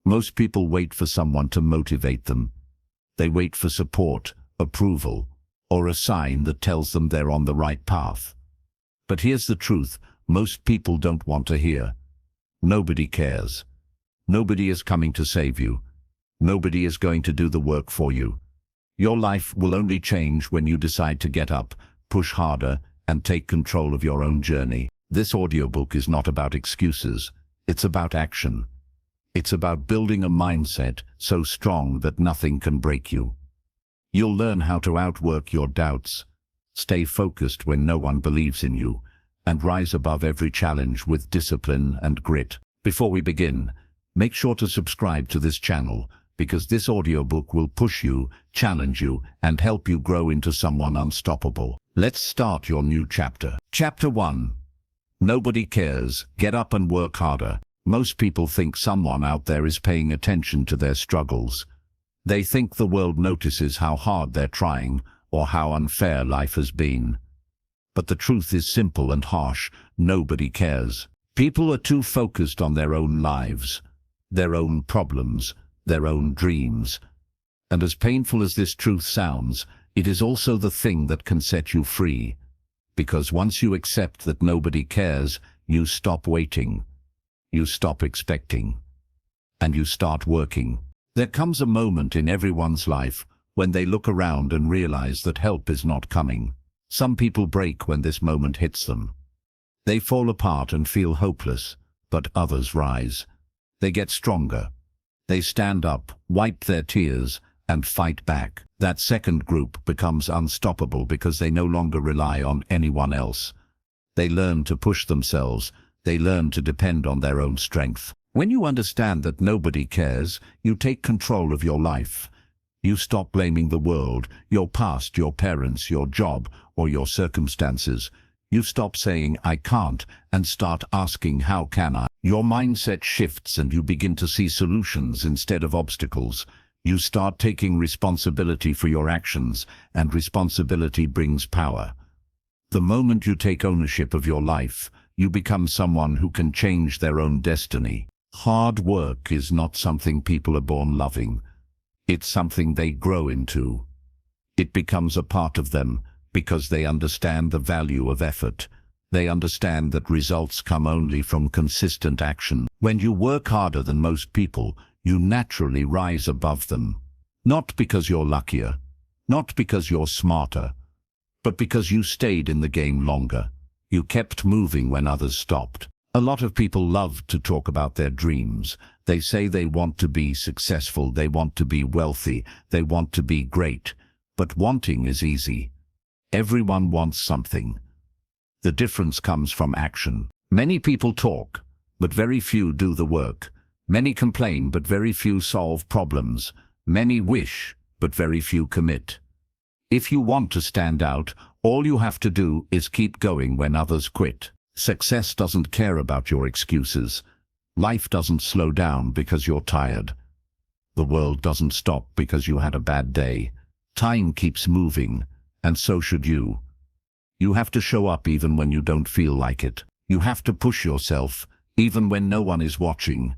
Most people wait for someone to motivate them. They wait for support, approval, or a sign that tells them they're on the right path. But here's the truth most people don't want to hear. Nobody cares. Nobody is coming to save you. Nobody is going to do the work for you. Your life will only change when you decide to get up, push harder, and take control of your own journey. This audiobook is not about excuses. It's about action. It's about building a mindset so strong that nothing can break you. You'll learn how to outwork your doubts, stay focused when no one believes in you, and rise above every challenge with discipline and grit. Before we begin, make sure to subscribe to this channel, because this audiobook will push you, challenge you, and help you grow into someone unstoppable. Let's start your new chapter. Chapter 1. Nobody cares. Get up and work harder. Most people think someone out there is paying attention to their struggles. They think the world notices how hard they're trying or how unfair life has been. But the truth is simple and harsh. Nobody cares. People are too focused on their own lives, their own problems, their own dreams. And as painful as this truth sounds, it is also the thing that can set you free. Because once you accept that nobody cares, you stop waiting. You stop expecting. And you start working. There comes a moment in everyone's life when they look around and realize that help is not coming. Some people break when this moment hits them. They fall apart and feel hopeless, but others rise. They get stronger. They stand up, wipe their tears, and fight back. That second group becomes unstoppable because they no longer rely on anyone else. They learn to push themselves. They learn to depend on their own strength. When you understand that nobody cares, you take control of your life. You stop blaming the world, your past, your parents, your job, or your circumstances. You stop saying, "I can't," and start asking, "How can I?" Your mindset shifts and you begin to see solutions instead of obstacles. You start taking responsibility for your actions, and responsibility brings power. The moment you take ownership of your life, you become someone who can change their own destiny. Hard work is not something people are born loving. It's something they grow into. It becomes a part of them because they understand the value of effort. They understand that results come only from consistent action. When you work harder than most people, you naturally rise above them. Not because you're luckier, not because you're smarter, but because you stayed in the game longer. You kept moving when others stopped. A lot of people love to talk about their dreams. They say they want to be successful, they want to be wealthy, they want to be great. But wanting is easy. Everyone wants something. The difference comes from action. Many people talk, but very few do the work. Many complain, but very few solve problems. Many wish, but very few commit. If you want to stand out, all you have to do is keep going when others quit. Success doesn't care about your excuses. Life doesn't slow down because you're tired. The world doesn't stop because you had a bad day. Time keeps moving, and so should you. You have to show up even when you don't feel like it. You have to push yourself, even when no one is watching.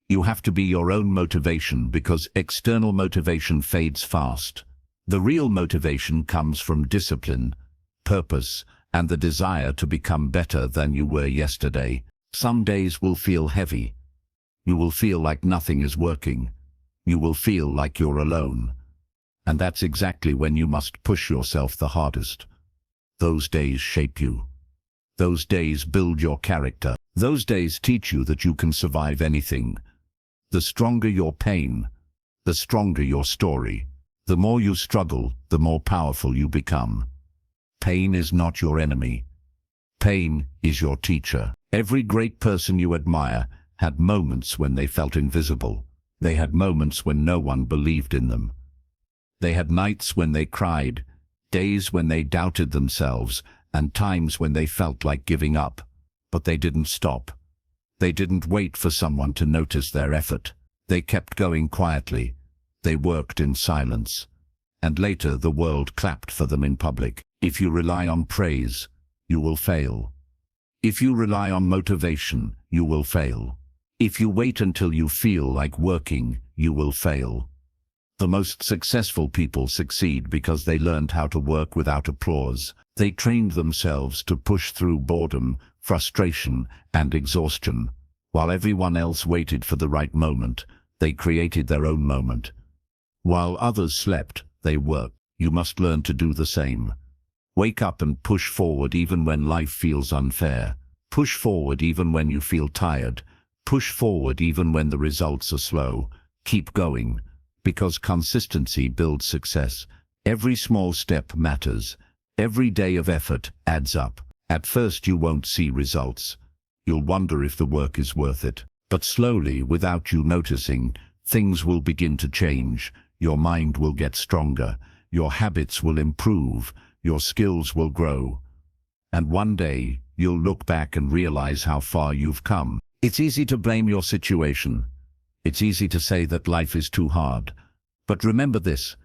You have to be your own motivation because external motivation fades fast. The real motivation comes from discipline, purpose, and the desire to become better than you were yesterday. Some days will feel heavy. You will feel like nothing is working. You will feel like you're alone. And that's exactly when you must push yourself the hardest. Those days shape you. Those days build your character. Those days teach you that you can survive anything. The stronger your pain, the stronger your story. The more you struggle, the more powerful you become. Pain is not your enemy. Pain is your teacher. Every great person you admire had moments when they felt invisible. They had moments when no one believed in them. They had nights when they cried, days when they doubted themselves, and times when they felt like giving up. But they didn't stop. They didn't wait for someone to notice their effort. They kept going quietly. They worked in silence. And later the world clapped for them in public. If you rely on praise, you will fail. If you rely on motivation, you will fail. If you wait until you feel like working, you will fail. The most successful people succeed because they learned how to work without applause. They trained themselves to push through boredom, frustration, and exhaustion. While everyone else waited for the right moment, they created their own moment. While others slept, they worked. You must learn to do the same. Wake up and push forward even when life feels unfair. Push forward even when you feel tired. Push forward even when the results are slow. Keep going, because consistency builds success. Every small step matters. Every day of effort adds up. At first you won't see results. You'll wonder if the work is worth it. But slowly, without you noticing, things will begin to change. Your mind will get stronger. Your habits will improve. Your skills will grow. And one day, you'll look back and realize how far you've come. It's easy to blame your situation. It's easy to say that life is too hard. But remember this: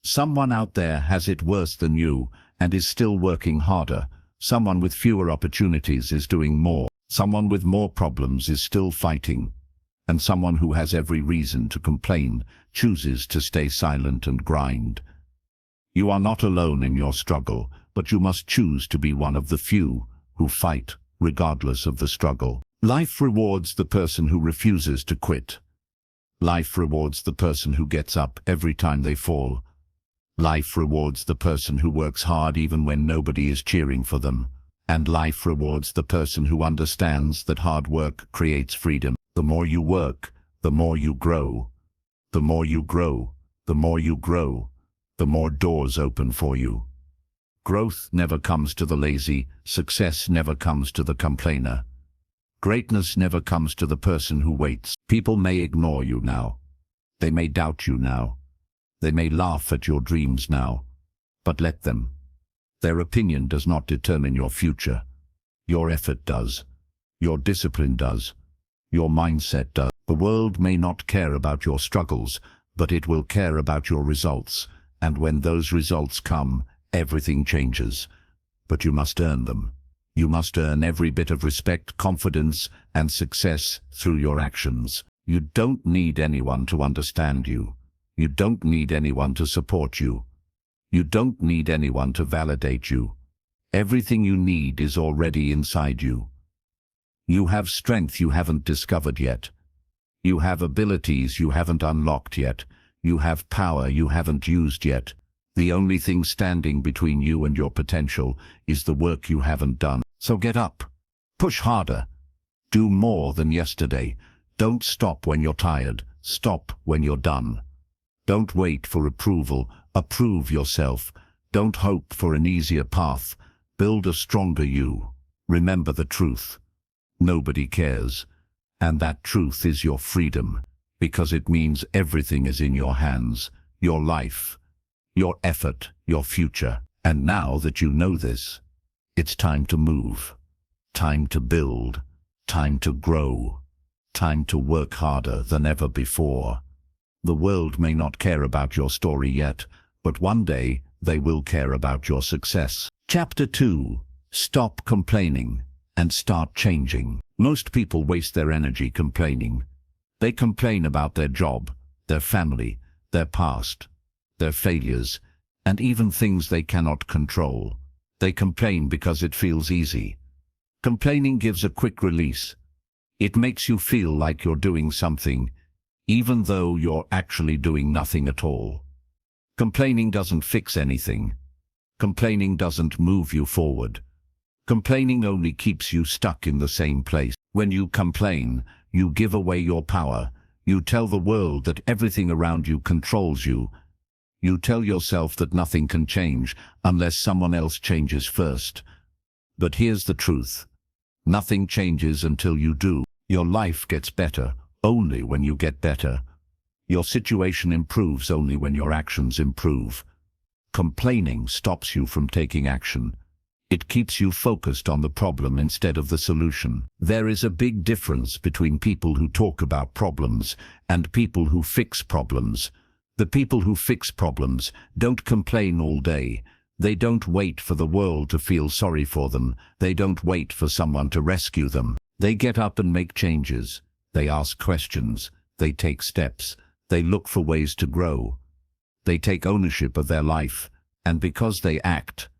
someone out there has it worse than you and is still working harder. Someone with fewer opportunities is doing more. Someone with more problems is still fighting. And someone who has every reason to complain chooses to stay silent and grind. You are not alone in your struggle, but you must choose to be one of the few who fight, regardless of the struggle. Life rewards the person who refuses to quit. Life rewards the person who gets up every time they fall. Life rewards the person who works hard even when nobody is cheering for them. And life rewards the person who understands that hard work creates freedom. The more you work, the more you grow. The more you grow, the more you grow, the more doors open for you. Growth never comes to the lazy. Success never comes to the complainer. Greatness never comes to the person who waits. People may ignore you now. They may doubt you now. They may laugh at your dreams now. But let them. Their opinion does not determine your future. Your effort does. Your discipline does. Your mindset does. The world may not care about your struggles, but it will care about your results. And when those results come, everything changes. But you must earn them. You must earn every bit of respect, confidence, and success through your actions. You don't need anyone to understand you. You don't need anyone to support you. You don't need anyone to validate you. Everything you need is already inside you. You have strength you haven't discovered yet. You have abilities you haven't unlocked yet. You have power you haven't used yet. The only thing standing between you and your potential is the work you haven't done. So get up. Push harder. Do more than yesterday. Don't stop when you're tired. Stop when you're done. Don't wait for approval. Approve yourself. Don't hope for an easier path. Build a stronger you. Remember the truth. Nobody cares. And that truth is your freedom, because it means everything is in your hands. Your life, your effort, your future. And now that you know this, it's time to move. Time to build. Time to grow. Time to work harder than ever before. The world may not care about your story yet, but one day they will care about your success. Chapter 2. Stop complaining and start changing. Most people waste their energy complaining. They complain about their job, their family, their past, their failures, and even things they cannot control. They complain because it feels easy. Complaining gives a quick release. It makes you feel like you're doing something, even though you're actually doing nothing at all. Complaining doesn't fix anything. Complaining doesn't move you forward. Complaining only keeps you stuck in the same place. When you complain, you give away your power. You tell the world that everything around you controls you. You tell yourself that nothing can change unless someone else changes first. But here's the truth. Nothing changes until you do. Your life gets better only when you get better. Your situation improves only when your actions improve. Complaining stops you from taking action. It keeps you focused on the problem instead of the solution. There is a big difference between people who talk about problems and people who fix problems. The people who fix problems don't complain all day. They don't wait for the world to feel sorry for them. They don't wait for someone to rescue them. They get up and make changes. They ask questions, they take steps, they look for ways to grow. They take ownership of their life, and because they act,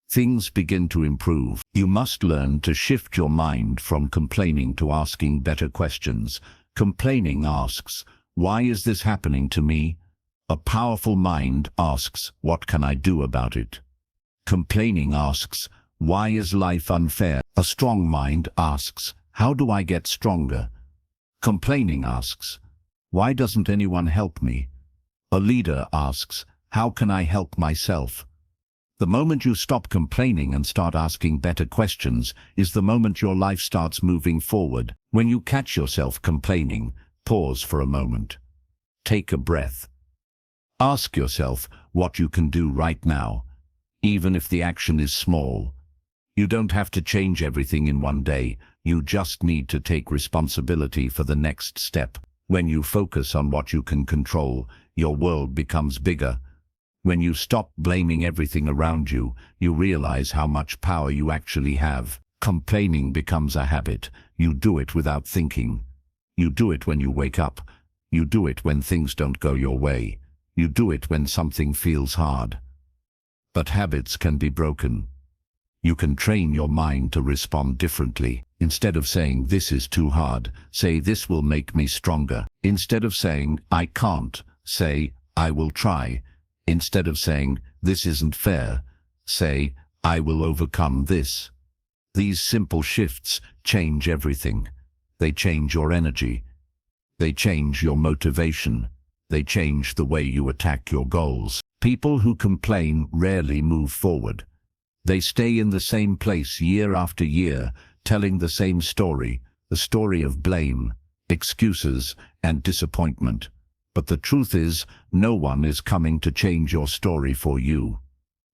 things begin to improve. You must learn to shift your mind from complaining to asking better questions. Complaining asks, "Why is this happening to me?" A powerful mind asks, "What can I do about it?" Complaining asks, "Why is life unfair?" A strong mind asks, "How do I get stronger?" Complaining asks, "Why doesn't anyone help me?" A leader asks, "How can I help myself?" The moment you stop complaining and start asking better questions is the moment your life starts moving forward. When you catch yourself complaining, pause for a moment. Take a breath. Ask yourself what you can do right now, even if the action is small. You don't have to change everything in one day. You just need to take responsibility for the next step. When you focus on what you can control, your world becomes bigger. When you stop blaming everything around you, you realize how much power you actually have. Complaining becomes a habit. You do it without thinking. You do it when you wake up. You do it when things don't go your way. You do it when something feels hard. But habits can be broken. You can train your mind to respond differently. Instead of saying, "This is too hard," say, "This will make me stronger." Instead of saying, "I can't," say, "I will try." Instead of saying, "This isn't fair," say, "I will overcome this." These simple shifts change everything. They change your energy. They change your motivation. They change the way you attack your goals. People who complain rarely move forward. They stay in the same place year after year, telling the same story, the story of blame, excuses, and disappointment. But the truth is, no one is coming to change your story for you.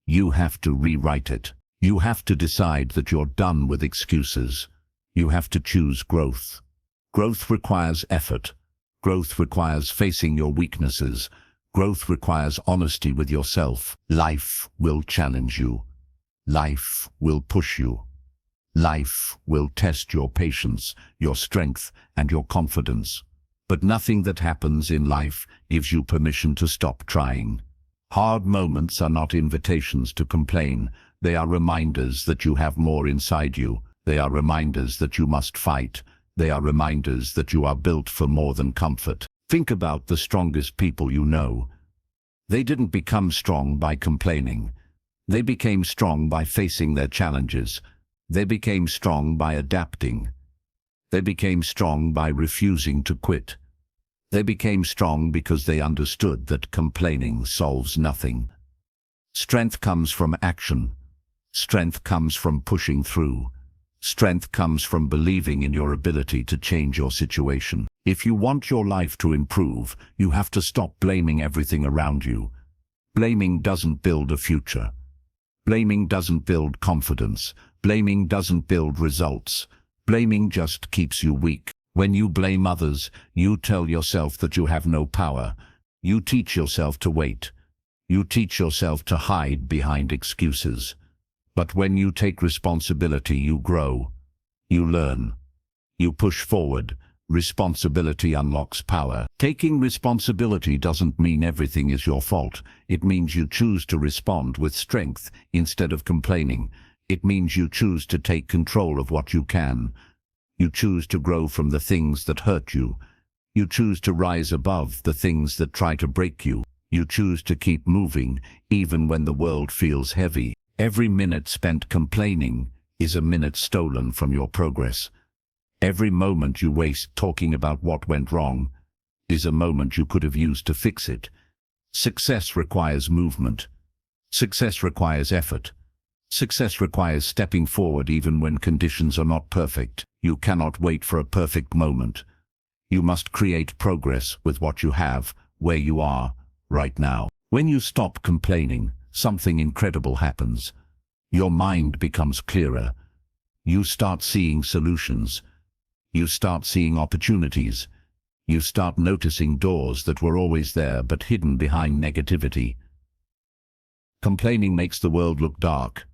You have to rewrite it. You have to decide that you're done with excuses. You have to choose growth. Growth requires effort. Growth requires facing your weaknesses. Growth requires honesty with yourself. Life will challenge you. Life will push you. Life will test your patience, your strength, and your confidence. But nothing that happens in life gives you permission to stop trying. Hard moments are not invitations to complain. They are reminders that you have more inside you. They are reminders that you must fight. They are reminders that you are built for more than comfort. Think about the strongest people you know. They didn't become strong by complaining. They became strong by facing their challenges. They became strong by adapting. They became strong by refusing to quit. They became strong because they understood that complaining solves nothing. Strength comes from action. Strength comes from pushing through. Strength comes from believing in your ability to change your situation. If you want your life to improve, you have to stop blaming everything around you. Blaming doesn't build a future. Blaming doesn't build confidence. Blaming doesn't build results. Blaming just keeps you weak. When you blame others, you tell yourself that you have no power. You teach yourself to wait. You teach yourself to hide behind excuses. But when you take responsibility, you grow. You learn. You push forward. Responsibility unlocks power. Taking responsibility doesn't mean everything is your fault. It means you choose to respond with strength instead of complaining. It means you choose to take control of what you can. You choose to grow from the things that hurt you. You choose to rise above the things that try to break you. You choose to keep moving even when the world feels heavy. Every minute spent complaining is a minute stolen from your progress. Every moment you waste talking about what went wrong is a moment you could have used to fix it. Success requires movement. Success requires effort. Success requires stepping forward even when conditions are not perfect. You cannot wait for a perfect moment. You must create progress with what you have, where you are, right now. When you stop complaining, something incredible happens. Your mind becomes clearer. You start seeing solutions. You start seeing opportunities. You start noticing doors that were always there but hidden behind negativity. Complaining makes the world look dark.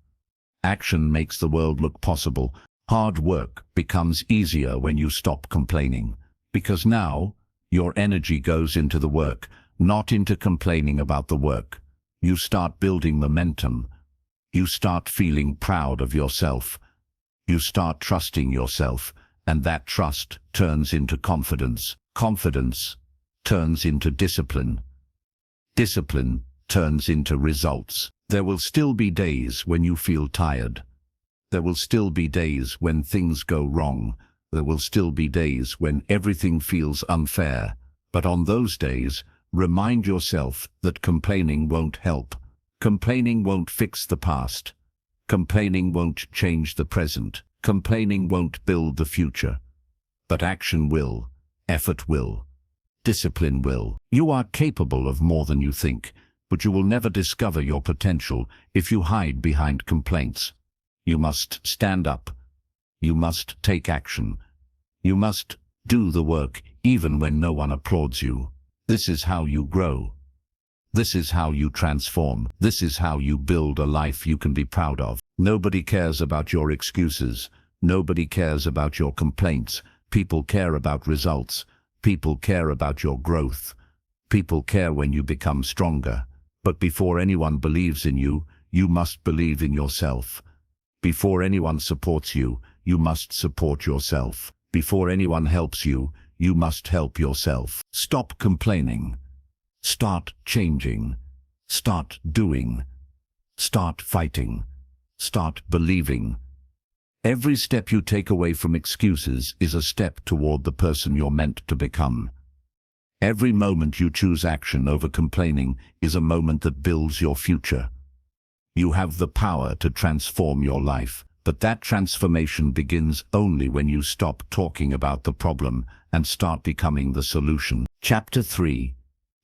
Action makes the world look possible. Hard work becomes easier when you stop complaining. Because now, your energy goes into the work, not into complaining about the work. You start building momentum. You start feeling proud of yourself. You start trusting yourself, and that trust turns into confidence. Confidence turns into discipline. Discipline turns into results. There will still be days when you feel tired. There will still be days when things go wrong. There will still be days when everything feels unfair. But on those days, remind yourself that complaining won't help. Complaining won't fix the past. Complaining won't change the present. Complaining won't build the future. But action will. Effort will. Discipline will. You are capable of more than you think, but you will never discover your potential if you hide behind complaints. You must stand up. You must take action. You must do the work even when no one applauds you. This is how you grow. This is how you transform. This is how you build a life you can be proud of. Nobody cares about your excuses. Nobody cares about your complaints. People care about results. People care about your growth. People care when you become stronger. But before anyone believes in you, you must believe in yourself. Before anyone supports you, you must support yourself. Before anyone helps you, you must help yourself. Stop complaining. Start changing. Start doing. Start fighting. Start believing. Every step you take away from excuses is a step toward the person you're meant to become. Every moment you choose action over complaining is a moment that builds your future. You have the power to transform your life, but that transformation begins only when you stop talking about the problem and start becoming the solution. Chapter 3.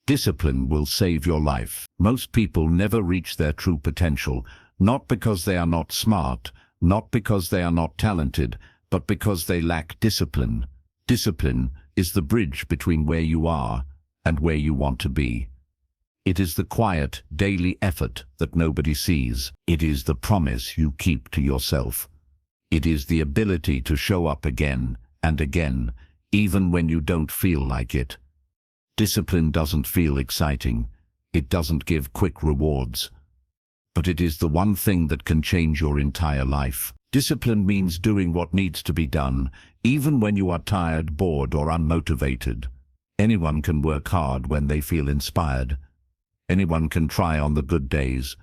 Discipline will save your life. Most people never reach their true potential, not because they are not smart, not because they are not talented, but because they lack discipline. Discipline is the bridge between where you are and where you want to be. It is the quiet, daily effort that nobody sees. It is the promise you keep to yourself. It is the ability to show up again and again, even when you don't feel like it. Discipline doesn't feel exciting. It doesn't give quick rewards. But it is the one thing that can change your entire life. Discipline means doing what needs to be done, even when you are tired, bored, or unmotivated. Anyone can work hard when they feel inspired. Anyone can try on the good days.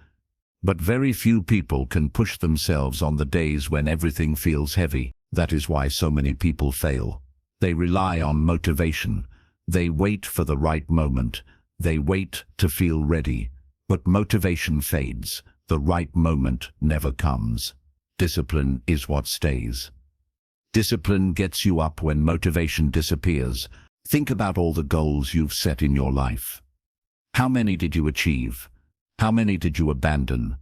But very few people can push themselves on the days when everything feels heavy. That is why so many people fail. They rely on motivation. They wait for the right moment. They wait to feel ready. But motivation fades. The right moment never comes. Discipline is what stays. Discipline gets you up when motivation disappears. Think about all the goals you've set in your life. How many did you achieve? How many did you abandon?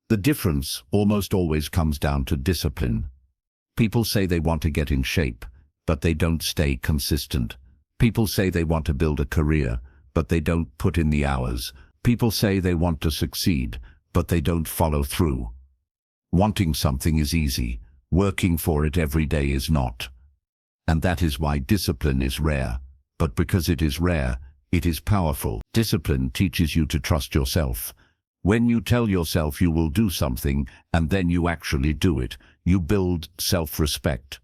The difference almost always comes down to discipline. People say they want to get in shape, but they don't stay consistent. People say they want to build a career, but they don't put in the hours. People say they want to succeed, but they don't follow through. Wanting something is easy. Working for it every day is not. And that is why discipline is rare. But because it is rare, it is powerful. Discipline teaches you to trust yourself. When you tell yourself you will do something and then you actually do it, you build self-respect.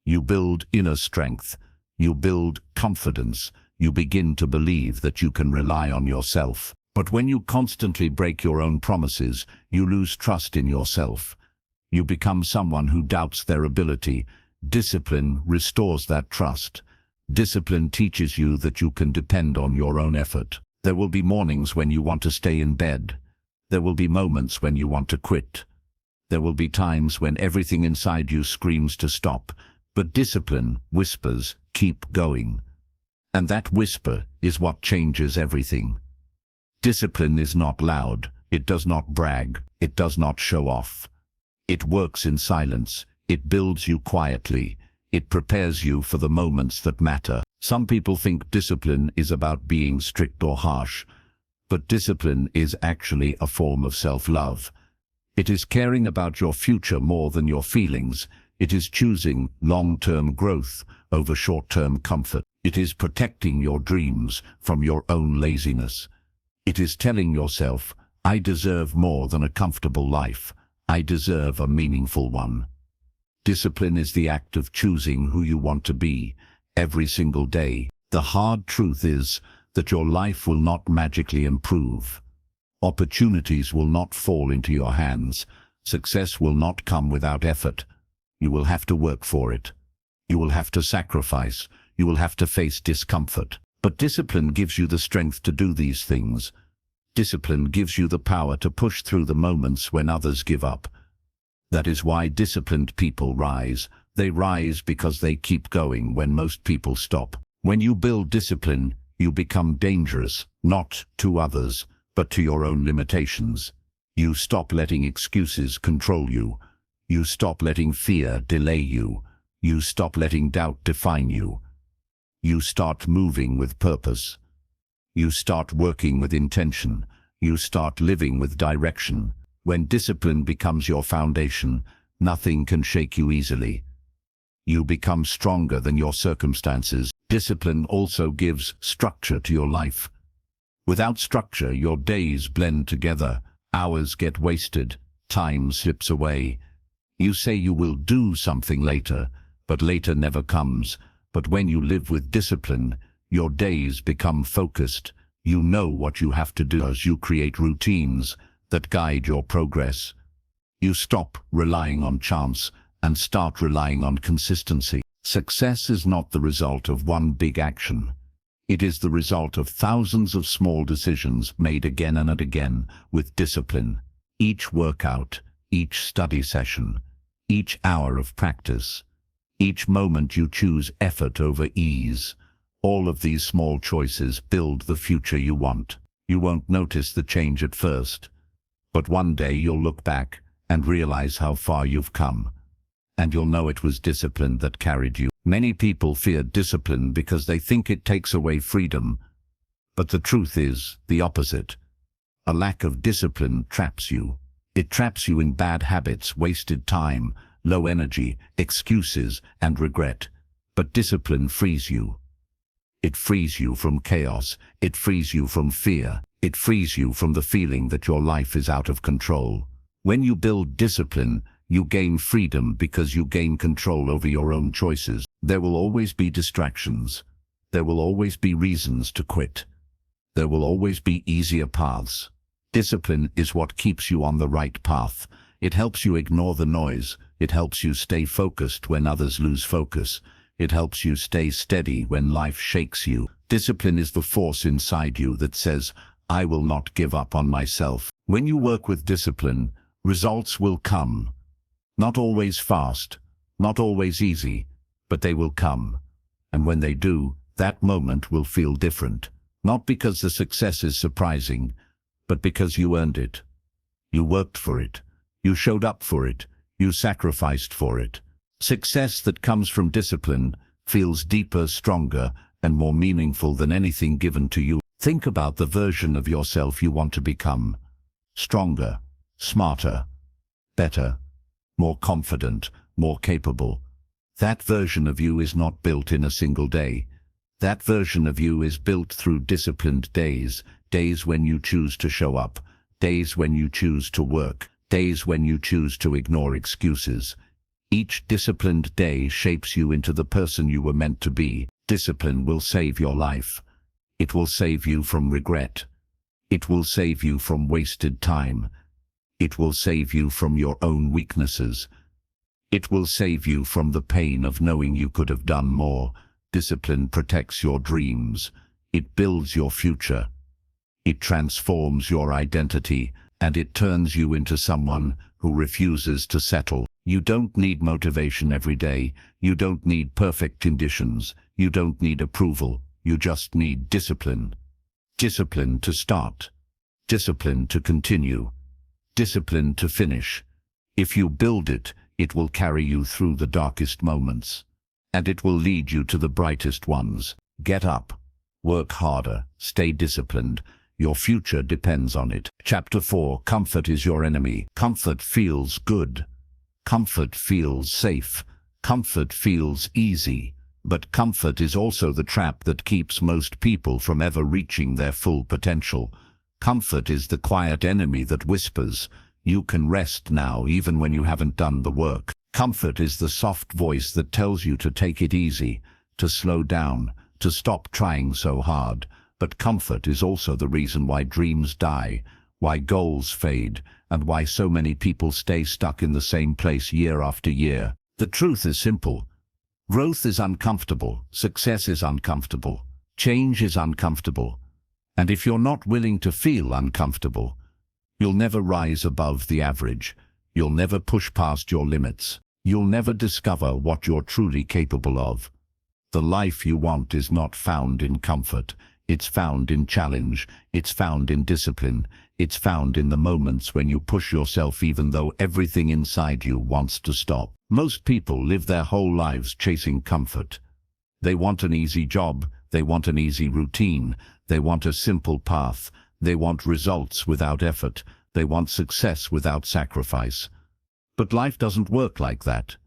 You build inner strength. You build confidence. You begin to believe that you can rely on yourself. But when you constantly break your own promises, you lose trust in yourself. You become someone who doubts their ability. Discipline restores that trust. Discipline teaches you that you can depend on your own effort. There will be mornings when you want to stay in bed. There will be moments when you want to quit. There will be times when everything inside you screams to stop. But discipline whispers, keep going. And that whisper is what changes everything. Discipline is not loud. It does not brag. It does not show off. It works in silence. It builds you quietly. It prepares you for the moments that matter. Some people think discipline is about being strict or harsh, but discipline is actually a form of self-love. It is caring about your future more than your feelings. It is choosing long-term growth over short-term comfort. It is protecting your dreams from your own laziness. It is telling yourself, I deserve more than a comfortable life. I deserve a meaningful one. Discipline is the act of choosing who you want to be every single day. The hard truth is that your life will not magically improve. Opportunities will not fall into your hands. Success will not come without effort. You will have to work for it. You will have to sacrifice. You will have to face discomfort. But discipline gives you the strength to do these things. Discipline gives you the power to push through the moments when others give up. That is why disciplined people rise. They rise because they keep going when most people stop. When you build discipline, you become dangerous, not to others, but to your own limitations. You stop letting excuses control you. You stop letting fear delay you. You stop letting doubt define you. You start moving with purpose. You start working with intention. You start living with direction. When discipline becomes your foundation, nothing can shake you easily. You become stronger than your circumstances. Discipline also gives structure to your life. Without structure, your days blend together, hours get wasted, time slips away. You say you will do something later, but later never comes. But when you live with discipline, your days become focused. You know what you have to do as you create routines that guide your progress. You stop relying on chance and start relying on consistency. Success is not the result of one big action. It is the result of thousands of small decisions made again and again with discipline. Each workout, each study session, each hour of practice, each moment you choose effort over ease. All of these small choices build the future you want. You won't notice the change at first, but one day you'll look back and realize how far you've come. And you'll know it was discipline that carried you. Many people fear discipline because they think it takes away freedom. But the truth is the opposite. A lack of discipline traps you. It traps you in bad habits, wasted time, low energy, excuses, and regret. But discipline frees you. It frees you from chaos. It frees you from fear. It frees you from the feeling that your life is out of control. When you build discipline, you gain freedom because you gain control over your own choices. There will always be distractions. There will always be reasons to quit. There will always be easier paths. Discipline is what keeps you on the right path. It helps you ignore the noise. It helps you stay focused when others lose focus. It helps you stay steady when life shakes you. Discipline is the force inside you that says, I will not give up on myself. When you work with discipline, results will come. Not always fast, not always easy, but they will come. And when they do, that moment will feel different. Not because the success is surprising, but because you earned it. You worked for it. You showed up for it. You sacrificed for it. Success that comes from discipline feels deeper, stronger, and more meaningful than anything given to you. Think about the version of yourself you want to become. Stronger, smarter, better, more confident, more capable. That version of you is not built in a single day. That version of you is built through disciplined days, days when you choose to show up, days when you choose to work, days when you choose to ignore excuses. Each disciplined day shapes you into the person you were meant to be. Discipline will save your life. It will save you from regret. It will save you from wasted time. It will save you from your own weaknesses. It will save you from the pain of knowing you could have done more. Discipline protects your dreams. It builds your future. It transforms your identity, and it turns you into someone who refuses to settle. You don't need motivation every day. You don't need perfect conditions. You don't need approval. You just need discipline. Discipline to start. Discipline to continue. Discipline to finish. If you build it, it will carry you through the darkest moments. And it will lead you to the brightest ones. Get up. Work harder. Stay disciplined. Your future depends on it. Chapter 4. Comfort is your enemy. Comfort feels good. Comfort feels safe. Comfort feels easy. But comfort is also the trap that keeps most people from ever reaching their full potential. Comfort is the quiet enemy that whispers, "You can rest now," even when you haven't done the work. Comfort is the soft voice that tells you to take it easy, to slow down, to stop trying so hard. But comfort is also the reason why dreams die, why goals fade, and why so many people stay stuck in the same place year after year. The truth is simple. Growth is uncomfortable, success is uncomfortable, change is uncomfortable. And if you're not willing to feel uncomfortable, you'll never rise above the average. You'll never push past your limits. You'll never discover what you're truly capable of. The life you want is not found in comfort. It's found in challenge. It's found in discipline. It's found in the moments when you push yourself even though everything inside you wants to stop. Most people live their whole lives chasing comfort. They want an easy job. They want an easy routine. They want a simple path. They want results without effort. They want success without sacrifice. But life doesn't work like that.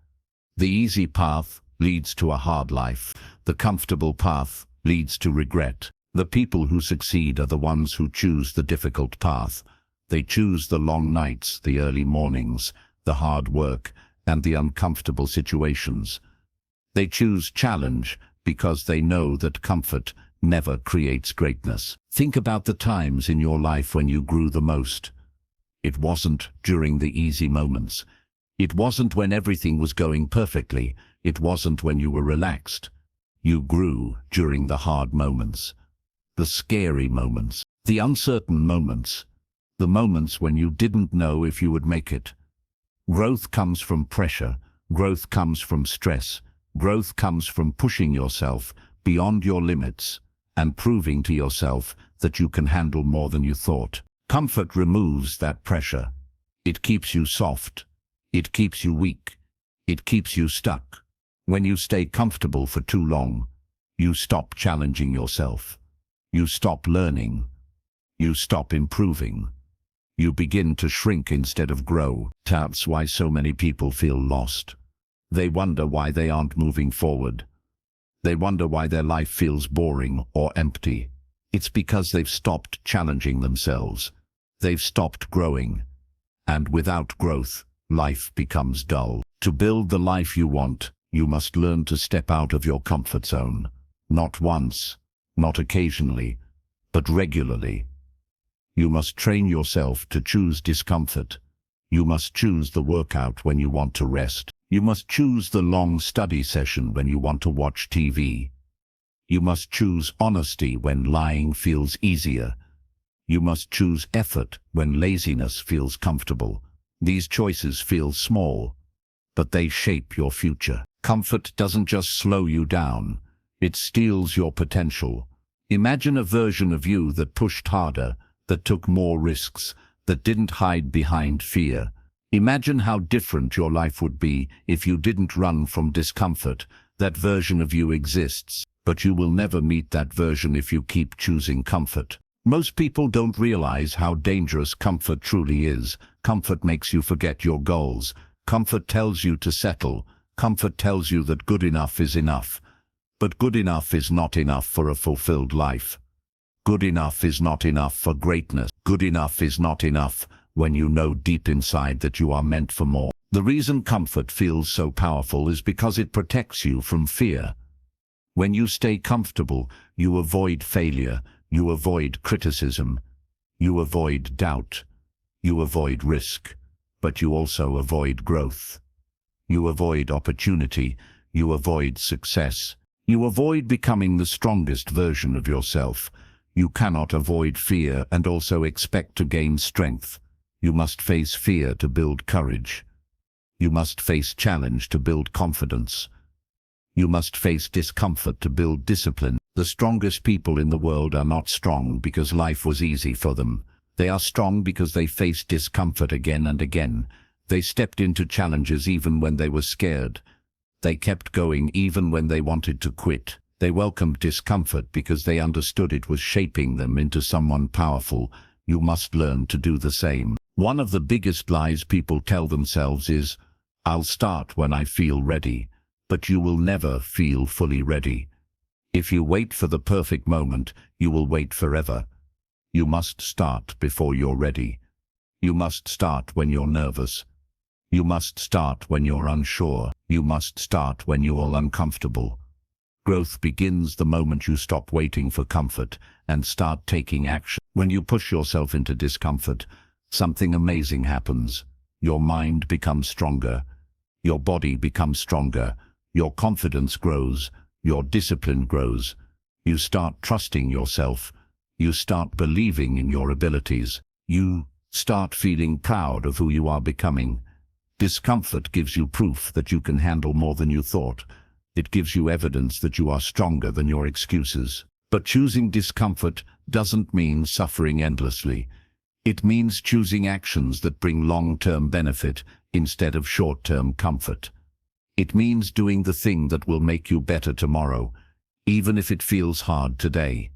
The easy path leads to a hard life. The comfortable path leads to regret. The people who succeed are the ones who choose the difficult path. They choose the long nights, the early mornings, the hard work, and the uncomfortable situations. They choose challenge because they know that comfort never creates greatness. Think about the times in your life when you grew the most. It wasn't during the easy moments. It wasn't when everything was going perfectly. It wasn't when you were relaxed. You grew during the hard moments, the scary moments, the uncertain moments, the moments when you didn't know if you would make it. Growth comes from pressure. Growth comes from stress. Growth comes from pushing yourself beyond your limits and proving to yourself that you can handle more than you thought. Comfort removes that pressure. It keeps you soft. It keeps you weak. It keeps you stuck. When you stay comfortable for too long, you stop challenging yourself. You stop learning. You stop improving. You begin to shrink instead of grow. That's why so many people feel lost. They wonder why they aren't moving forward. They wonder why their life feels boring or empty. It's because they've stopped challenging themselves. They've stopped growing. And without growth, life becomes dull. To build the life you want, you must learn to step out of your comfort zone. Not once, not occasionally, but regularly. You must train yourself to choose discomfort. You must choose the workout when you want to rest. You must choose the long study session when you want to watch TV. You must choose honesty when lying feels easier. You must choose effort when laziness feels comfortable. These choices feel small, but they shape your future. Comfort doesn't just slow you down, it steals your potential. Imagine a version of you that pushed harder, that took more risks, that didn't hide behind fear. Imagine how different your life would be if you didn't run from discomfort. That version of you exists, but you will never meet that version if you keep choosing comfort. Most people don't realize how dangerous comfort truly is. Comfort makes you forget your goals. Comfort tells you to settle. Comfort tells you that good enough is enough. But good enough is not enough for a fulfilled life. Good enough is not enough for greatness. Good enough is not enough when you know deep inside that you are meant for more. The reason comfort feels so powerful is because it protects you from fear. When you stay comfortable, you avoid failure. You avoid criticism. You avoid doubt. You avoid risk. But you also avoid growth. You avoid opportunity. You avoid success. You avoid becoming the strongest version of yourself. You cannot avoid fear and also expect to gain strength. You must face fear to build courage. You must face challenge to build confidence. You must face discomfort to build discipline. The strongest people in the world are not strong because life was easy for them. They are strong because they faced discomfort again and again. They stepped into challenges even when they were scared. They kept going even when they wanted to quit. They welcomed discomfort because they understood it was shaping them into someone powerful. You must learn to do the same. One of the biggest lies people tell themselves is, "I'll start when I feel ready." but you will never feel fully ready. If you wait for the perfect moment, you will wait forever. You must start before you're ready. You must start when you're nervous. You must start when you're unsure. You must start when you're uncomfortable. Growth begins the moment you stop waiting for comfort and start taking action. When you push yourself into discomfort, something amazing happens. Your mind becomes stronger. Your body becomes stronger. Your confidence grows. Your discipline grows. You start trusting yourself. You start believing in your abilities. You start feeling proud of who you are becoming. Discomfort gives you proof that you can handle more than you thought. It gives you evidence that you are stronger than your excuses. But choosing discomfort doesn't mean suffering endlessly. It means choosing actions that bring long-term benefit instead of short-term comfort. It means doing the thing that will make you better tomorrow, even if it feels hard today.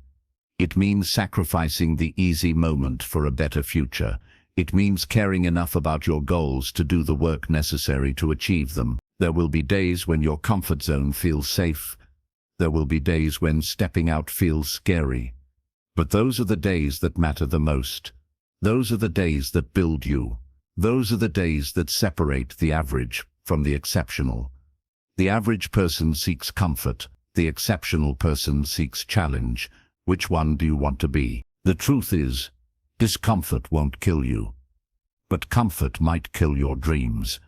It means sacrificing the easy moment for a better future. It means caring enough about your goals to do the work necessary to achieve them. There will be days when your comfort zone feels safe. There will be days when stepping out feels scary. But those are the days that matter the most. Those are the days that build you. Those are the days that separate the average from the exceptional. The average person seeks comfort. The exceptional person seeks challenge. Which one do you want to be? The truth is, discomfort won't kill you. But comfort might kill your dreams.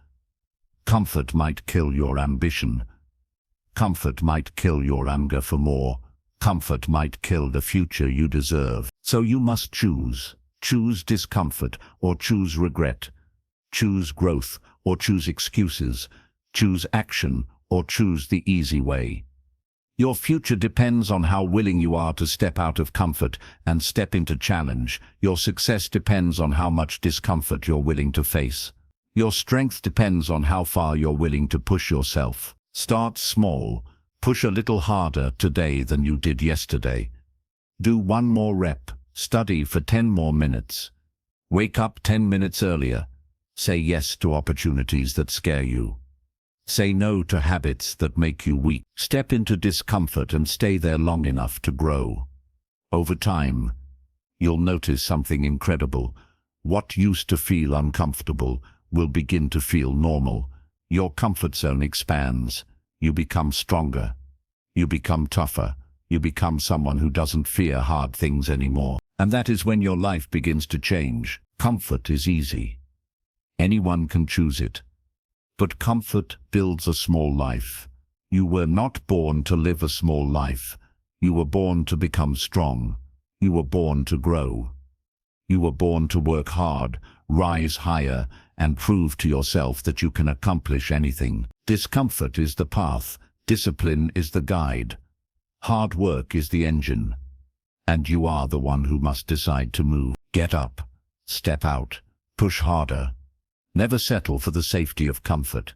Comfort might kill your ambition. Comfort might kill your anger for more. Comfort might kill the future you deserve. So you must choose. Choose discomfort or choose regret. Choose growth or choose excuses. Choose action or choose the easy way. Your future depends on how willing you are to step out of comfort and step into challenge. Your success depends on how much discomfort you're willing to face. Your strength depends on how far you're willing to push yourself. Start small. Push a little harder today than you did yesterday. Do one more rep. Study for 10 more minutes. Wake up 10 minutes earlier. Say yes to opportunities that scare you. Say no to habits that make you weak. Step into discomfort and stay there long enough to grow. Over time, you'll notice something incredible. What used to feel uncomfortable will begin to feel normal. Your comfort zone expands. You become stronger. You become tougher. You become someone who doesn't fear hard things anymore. And that is when your life begins to change. Comfort is easy. Anyone can choose it. But comfort builds a small life. You were not born to live a small life. You were born to become strong. You were born to grow. You were born to work hard, rise higher, and prove to yourself that you can accomplish anything. Discomfort is the path. Discipline is the guide. Hard work is the engine. And you are the one who must decide to move. Get up. Step out. Push harder. Never settle for the safety of comfort.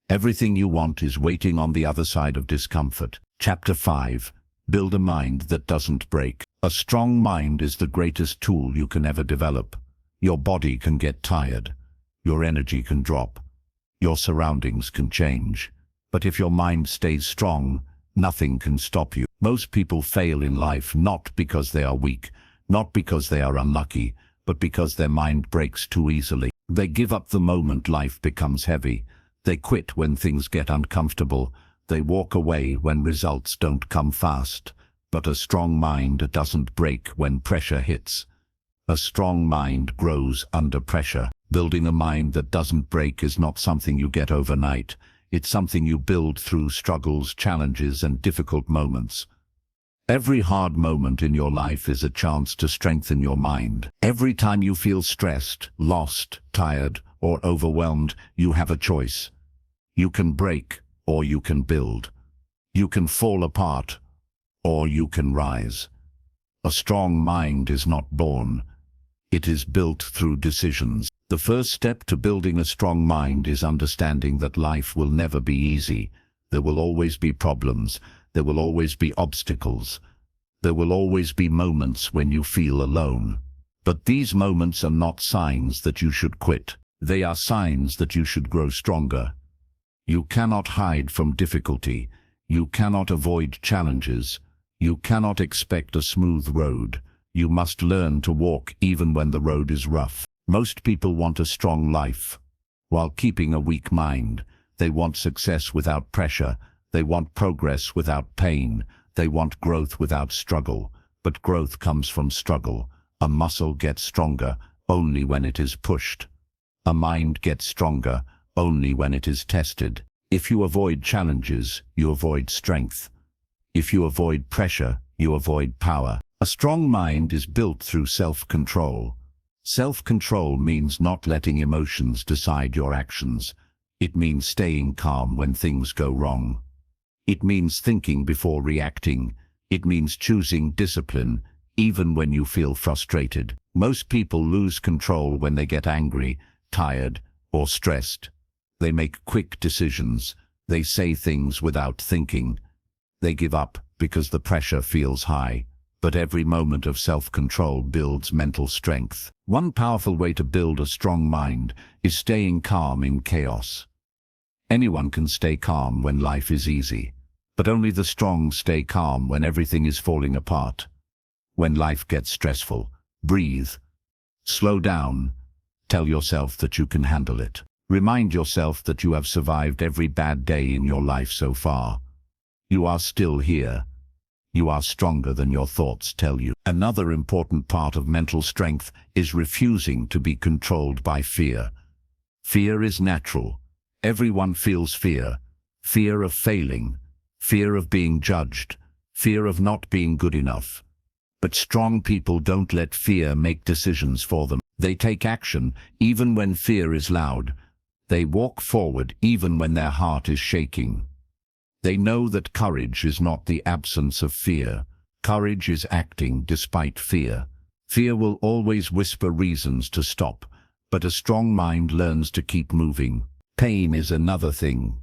Everything you want is waiting on the other side of discomfort. Chapter 5. Build a mind that doesn't break. A strong mind is the greatest tool you can ever develop. Your body can get tired. Your energy can drop. Your surroundings can change. But if your mind stays strong, nothing can stop you. Most people fail in life not because they are weak, not because they are unlucky, but because their mind breaks too easily. They give up the moment life becomes heavy. They quit when things get uncomfortable. They walk away when results don't come fast. But a strong mind doesn't break when pressure hits. A strong mind grows under pressure. Building a mind that doesn't break is not something you get overnight. It's something you build through struggles, challenges, and difficult moments. Every hard moment in your life is a chance to strengthen your mind. Every time you feel stressed, lost, tired, or overwhelmed, you have a choice. You can break, or you can build. You can fall apart, or you can rise. A strong mind is not born. It is built through decisions. The first step to building a strong mind is understanding that life will never be easy. There will always be problems. There will always be obstacles. There will always be moments when you feel alone. But these moments are not signs that you should quit. They are signs that you should grow stronger. You cannot hide from difficulty. You cannot avoid challenges. You cannot expect a smooth road. You must learn to walk even when the road is rough. Most people want a strong life, while keeping a weak mind. They want success without pressure. They want progress without pain. They want growth without struggle. But growth comes from struggle. A muscle gets stronger only when it is pushed. A mind gets stronger only when it is tested. If you avoid challenges, you avoid strength. If you avoid pressure, you avoid power. A strong mind is built through self-control. Self-control means not letting emotions decide your actions. It means staying calm when things go wrong. It means thinking before reacting. It means choosing discipline, even when you feel frustrated. Most people lose control when they get angry, tired, or stressed. They make quick decisions. They say things without thinking. They give up because the pressure feels high. But every moment of self-control builds mental strength. One powerful way to build a strong mind is staying calm in chaos. Anyone can stay calm when life is easy, but only the strong stay calm when everything is falling apart. When life gets stressful, breathe. Slow down. Tell yourself that you can handle it. Remind yourself that you have survived every bad day in your life so far. You are still here. You are stronger than your thoughts tell you. Another important part of mental strength is refusing to be controlled by fear. Fear is natural. Everyone feels fear. Fear of failing. Fear of being judged. Fear of not being good enough. But strong people don't let fear make decisions for them. They take action even when fear is loud. They walk forward even when their heart is shaking. They know that courage is not the absence of fear. Courage is acting despite fear. Fear will always whisper reasons to stop, but a strong mind learns to keep moving. Pain is another thing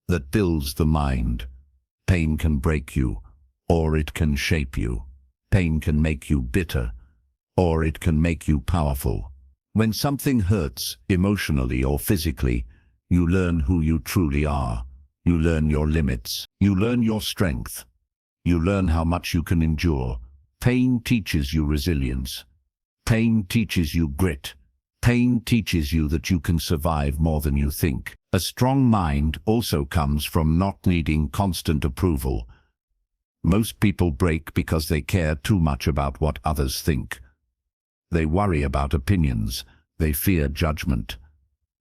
that builds the mind. Pain can break you, or it can shape you. Pain can make you bitter, or it can make you powerful. When something hurts, emotionally or physically, you learn who you truly are. You learn your limits. You learn your strength. You learn how much you can endure. Pain teaches you resilience. Pain teaches you grit. Pain teaches you that you can survive more than you think. A strong mind also comes from not needing constant approval. Most people break because they care too much about what others think. They worry about opinions. They fear judgment.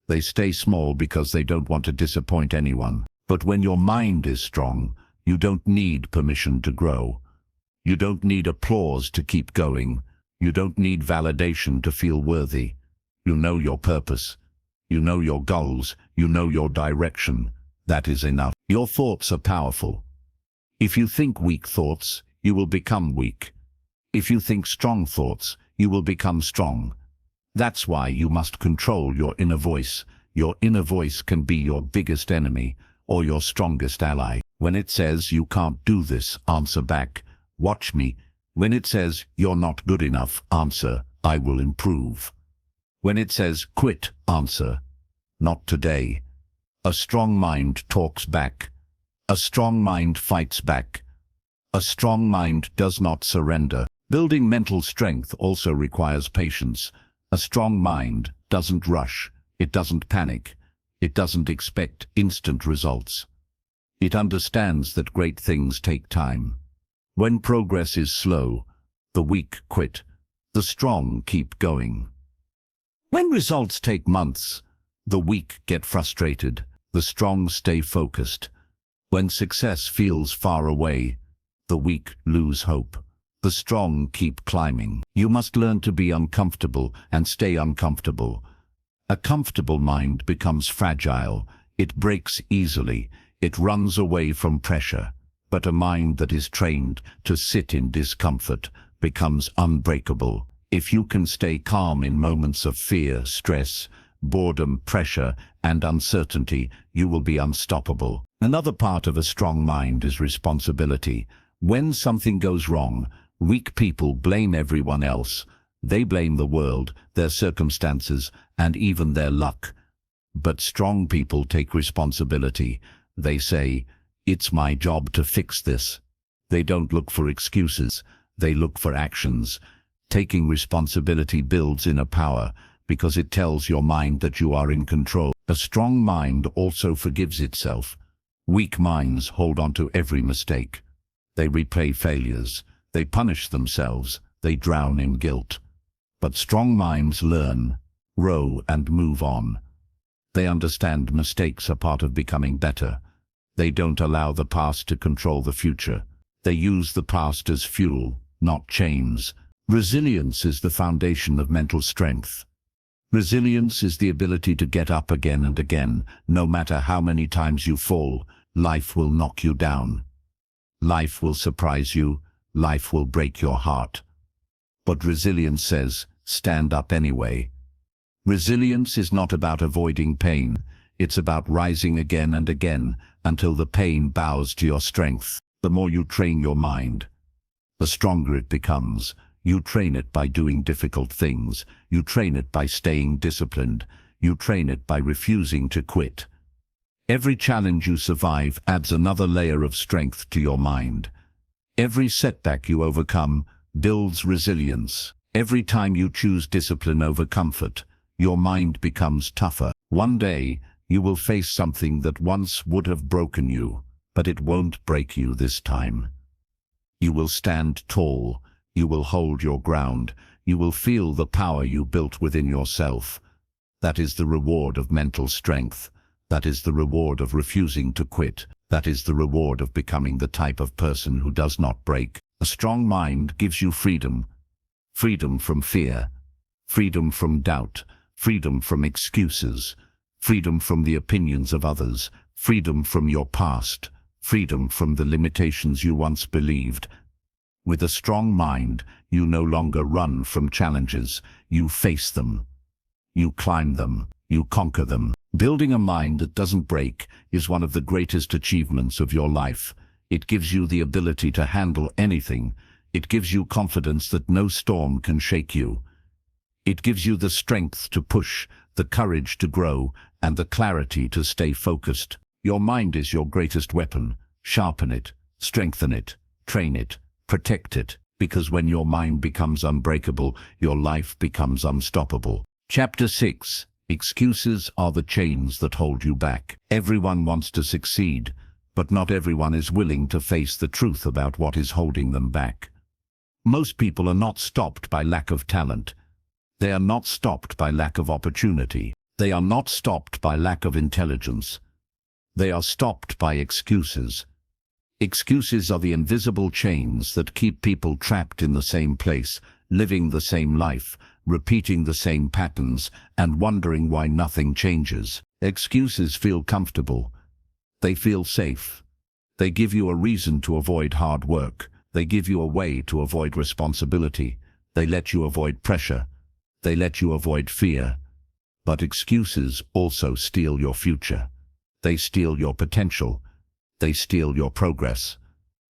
They stay small because they don't want to disappoint anyone. But when your mind is strong, you don't need permission to grow. You don't need applause to keep going. You don't need validation to feel worthy. You know your purpose. You know your goals. You know your direction. That is enough. Your thoughts are powerful. If you think weak thoughts, you will become weak. If you think strong thoughts, you will become strong. That's why you must control your inner voice. Your inner voice can be your biggest enemy or your strongest ally. When it says you can't do this, answer back, watch me. When it says you're not good enough, answer, I will improve. When it says quit, answer, not today. A strong mind talks back. A strong mind fights back. A strong mind does not surrender. Building mental strength also requires patience. A strong mind doesn't rush. It doesn't panic. It doesn't expect instant results. It understands that great things take time. When progress is slow, the weak quit. The strong keep going. When results take months, the weak get frustrated. The strong stay focused. When success feels far away, the weak lose hope. The strong keep climbing. You must learn to be uncomfortable and stay uncomfortable. A comfortable mind becomes fragile. It breaks easily. It runs away from pressure. But a mind that is trained to sit in discomfort becomes unbreakable. If you can stay calm in moments of fear, stress, boredom, pressure, and uncertainty, you will be unstoppable. Another part of a strong mind is responsibility. When something goes wrong, weak people blame everyone else. They blame the world, their circumstances, and even their luck. But strong people take responsibility. They say, "It's my job to fix this." They don't look for excuses. They look for actions. Taking responsibility builds inner power because it tells your mind that you are in control. A strong mind also forgives itself. Weak minds hold on to every mistake. They replay failures. They punish themselves. They drown in guilt. But strong minds learn, grow, and move on. They understand mistakes are part of becoming better. They don't allow the past to control the future. They use the past as fuel, not chains. Resilience is the foundation of mental strength. Resilience is the ability to get up again and again. No matter how many times you fall, life will knock you down. Life will surprise you. Life will break your heart. But resilience says, stand up anyway. Resilience is not about avoiding pain. It's about rising again and again until the pain bows to your strength. The more you train your mind, the stronger it becomes. You train it by doing difficult things. You train it by staying disciplined. You train it by refusing to quit. Every challenge you survive adds another layer of strength to your mind. Every setback you overcome builds resilience. Every time you choose discipline over comfort, your mind becomes tougher. One day, you will face something that once would have broken you, but it won't break you this time. You will stand tall. You will hold your ground. You will feel the power you built within yourself. That is the reward of mental strength. That is the reward of refusing to quit. That is the reward of becoming the type of person who does not break. A strong mind gives you freedom. Freedom from fear. Freedom from doubt. Freedom from excuses. Freedom from the opinions of others. Freedom from your past. Freedom from the limitations you once believed. With a strong mind, you no longer run from challenges. You face them. You climb them. You conquer them. Building a mind that doesn't break is one of the greatest achievements of your life. It gives you the ability to handle anything. It gives you confidence that no storm can shake you. It gives you the strength to push, the courage to grow, and the clarity to stay focused. Your mind is your greatest weapon. Sharpen it, strengthen it, train it, protect it, because when your mind becomes unbreakable, your life becomes unstoppable. Chapter 6. Excuses are the chains that hold you back. Everyone wants to succeed, but not everyone is willing to face the truth about what is holding them back. Most people are not stopped by lack of talent. They are not stopped by lack of opportunity. They are not stopped by lack of intelligence. They are stopped by excuses. Excuses are the invisible chains that keep people trapped in the same place, living the same life, repeating the same patterns, and wondering why nothing changes. Excuses feel comfortable. They feel safe. They give you a reason to avoid hard work. They give you a way to avoid responsibility. They let you avoid pressure. They let you avoid fear. But excuses also steal your future. They steal your potential. They steal your progress.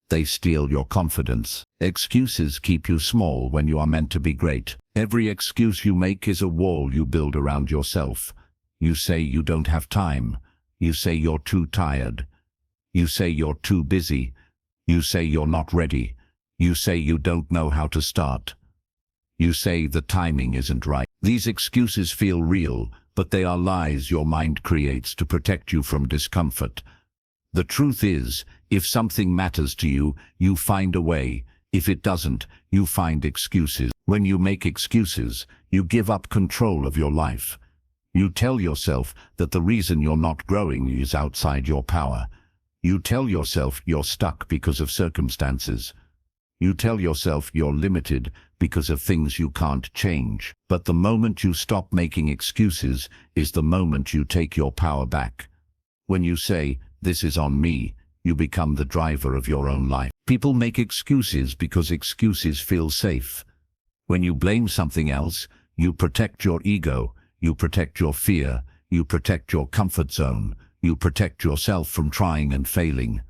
They steal your confidence. Excuses keep you small when you are meant to be great. Every excuse you make is a wall you build around yourself. You say you don't have time. You say you're too tired. You say you're too busy. You say you're not ready. You say you don't know how to start. You say the timing isn't right. These excuses feel real, but they are lies your mind creates to protect you from discomfort. The truth is, if something matters to you, you find a way. If it doesn't, you find excuses. When you make excuses, you give up control of your life. You tell yourself that the reason you're not growing is outside your power. You tell yourself you're stuck because of circumstances. You tell yourself you're limited because of things you can't change. But the moment you stop making excuses is the moment you take your power back. When you say, "This is on me," you become the driver of your own life. People make excuses because excuses feel safe. When you blame something else, you protect your ego, you protect your fear, you protect your comfort zone, you protect yourself from trying and failing.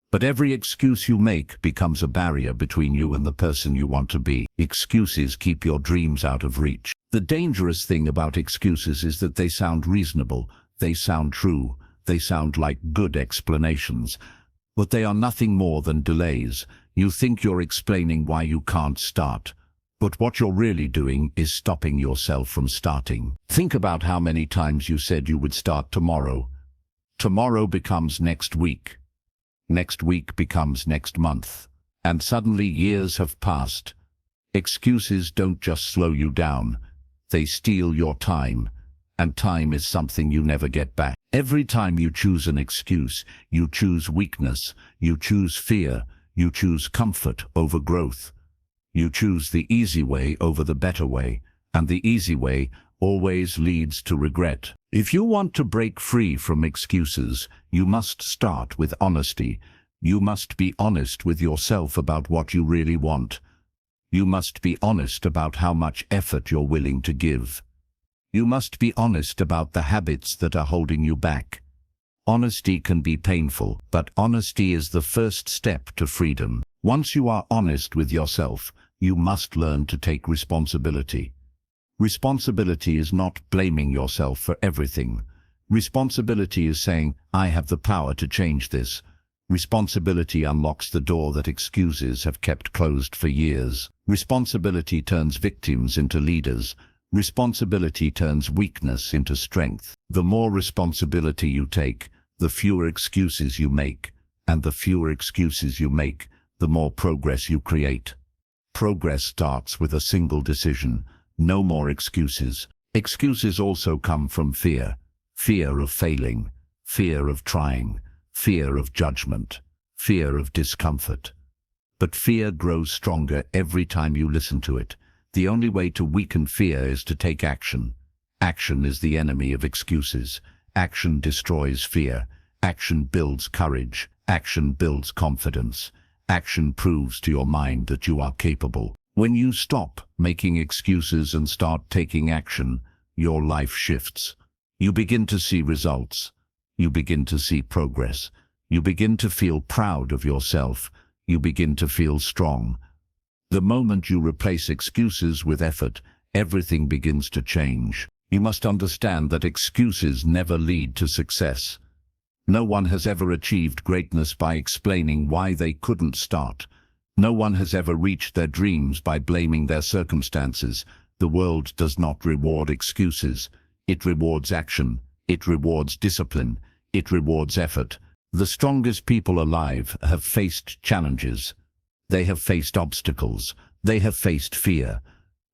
But every excuse you make becomes a barrier between you and the person you want to be. Excuses keep your dreams out of reach. The dangerous thing about excuses is that they sound reasonable. They sound true, they sound like good explanations, but they are nothing more than delays. You think you're explaining why you can't start, but what you're really doing is stopping yourself from starting. Think about how many times you said you would start tomorrow. Tomorrow becomes next week. Next week becomes next month. And suddenly years have passed. Excuses don't just slow you down. They steal your time. And time is something you never get back. Every time you choose an excuse, you choose weakness, you choose fear, you choose comfort over growth. You choose the easy way over the better way, and the easy way always leads to regret. If you want to break free from excuses, you must start with honesty. You must be honest with yourself about what you really want. You must be honest about how much effort you're willing to give. You must be honest about the habits that are holding you back. Honesty can be painful, but honesty is the first step to freedom. Once you are honest with yourself, you must learn to take responsibility. Responsibility is not blaming yourself for everything. Responsibility is saying, I have the power to change this. Responsibility unlocks the door that excuses have kept closed for years. Responsibility turns victims into leaders. Responsibility turns weakness into strength. The more responsibility you take, the fewer excuses you make. And the fewer excuses you make, the more progress you create. Progress starts with a single decision. No more excuses. Excuses also come from fear. Fear of failing. Fear of trying. Fear of judgment. Fear of discomfort. But fear grows stronger every time you listen to it. The only way to weaken fear is to take action. Action is the enemy of excuses. Action destroys fear. Action builds courage. Action builds confidence. Action proves to your mind that you are capable. When you stop making excuses and start taking action, your life shifts. You begin to see results. You begin to see progress. You begin to feel proud of yourself. You begin to feel strong. The moment you replace excuses with effort, everything begins to change. You must understand that excuses never lead to success. No one has ever achieved greatness by explaining why they couldn't start. No one has ever reached their dreams by blaming their circumstances. The world does not reward excuses. It rewards action. It rewards discipline. It rewards effort. The strongest people alive have faced challenges. They have faced obstacles. They have faced fear.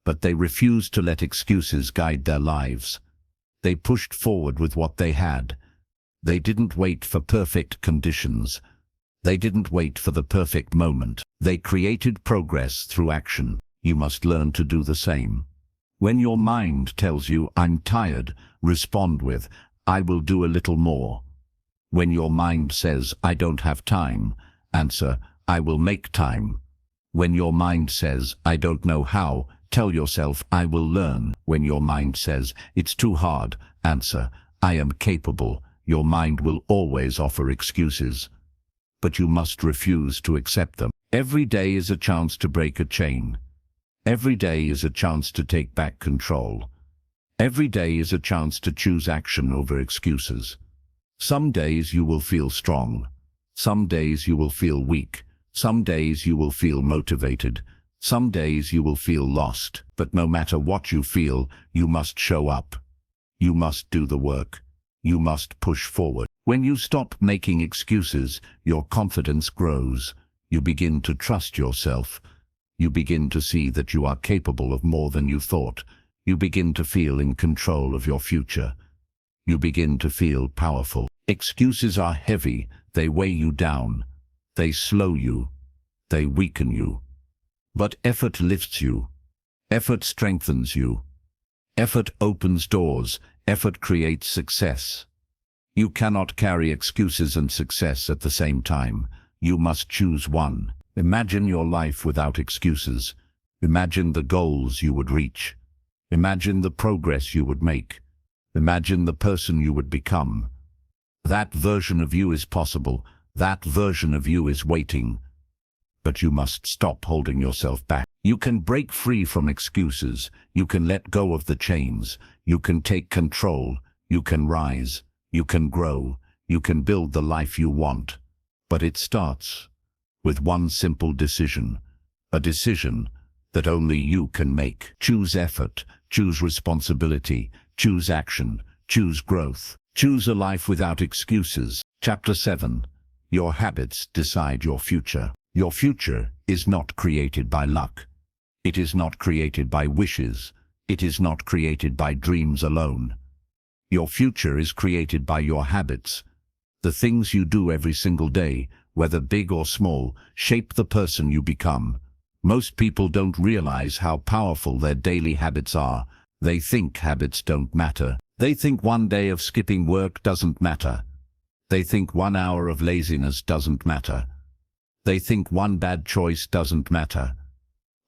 But they refused to let excuses guide their lives. They pushed forward with what they had. They didn't wait for perfect conditions. They didn't wait for the perfect moment. They created progress through action. You must learn to do the same. When your mind tells you, I'm tired, respond with, I will do a little more. When your mind says, I don't have time, answer, I will make time. When your mind says, I don't know how, tell yourself, I will learn. When your mind says, it's too hard, answer, I am capable. Your mind will always offer excuses, but you must refuse to accept them. Every day is a chance to break a chain. Every day is a chance to take back control. Every day is a chance to choose action over excuses. Some days you will feel strong. Some days you will feel weak. Some days you will feel motivated. Some days you will feel lost. But no matter what you feel, you must show up. You must do the work. You must push forward. When you stop making excuses, your confidence grows. You begin to trust yourself. You begin to see that you are capable of more than you thought. You begin to feel in control of your future. You begin to feel powerful. Excuses are heavy. They weigh you down. They slow you. They weaken you. But effort lifts you. Effort strengthens you. Effort opens doors. Effort creates success. You cannot carry excuses and success at the same time. You must choose one. Imagine your life without excuses. Imagine the goals you would reach. Imagine the progress you would make. Imagine the person you would become. That version of you is possible. That version of you is waiting. But you must stop holding yourself back. You can break free from excuses. You can let go of the chains. You can take control. You can rise. You can grow, you can build the life you want. But it starts with one simple decision, a decision that only you can make. Choose effort, choose responsibility, choose action, choose growth. Choose a life without excuses. Chapter 7. Your habits decide your future. Your future is not created by luck. It is not created by wishes. It is not created by dreams alone. Your future is created by your habits. The things you do every single day, whether big or small, shape the person you become. Most people don't realize how powerful their daily habits are. They think habits don't matter. They think one day of skipping work doesn't matter. They think 1 hour of laziness doesn't matter. They think one bad choice doesn't matter.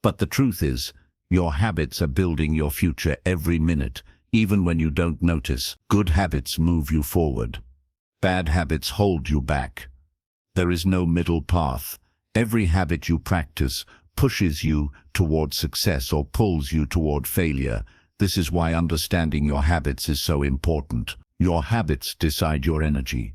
But the truth is, your habits are building your future every minute, even when you don't notice. Good habits move you forward. Bad habits hold you back. There is no middle path. Every habit you practice pushes you toward success or pulls you toward failure. This is why understanding your habits is so important. Your habits decide your energy,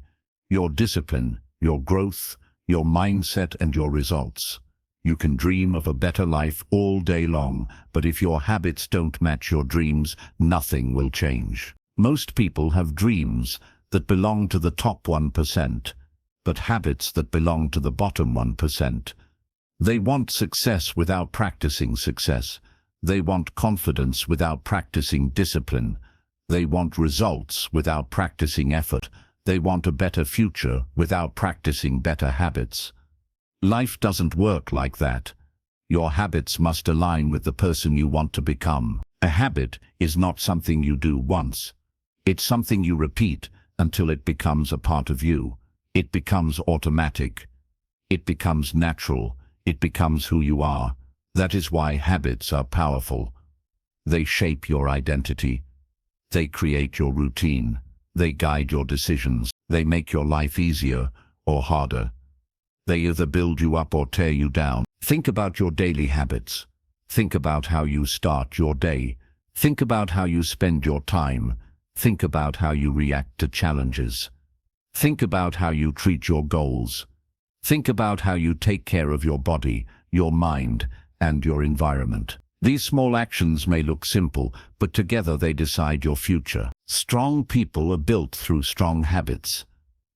your discipline, your growth, your mindset, and your results. You can dream of a better life all day long, but if your habits don't match your dreams, nothing will change. Most people have dreams that belong to the top 1%, but habits that belong to the bottom 1%. They want success without practicing success. They want confidence without practicing discipline. They want results without practicing effort. They want a better future without practicing better habits. Life doesn't work like that. Your habits must align with the person you want to become. A habit is not something you do once. It's something you repeat until it becomes a part of you. It becomes automatic. It becomes natural. It becomes who you are. That is why habits are powerful. They shape your identity. They create your routine. They guide your decisions. They make your life easier or harder. They either build you up or tear you down. Think about your daily habits. Think about how you start your day. Think about how you spend your time. Think about how you react to challenges. Think about how you treat your goals. Think about how you take care of your body, your mind, and your environment. These small actions may look simple, but together they decide your future. Strong people are built through strong habits.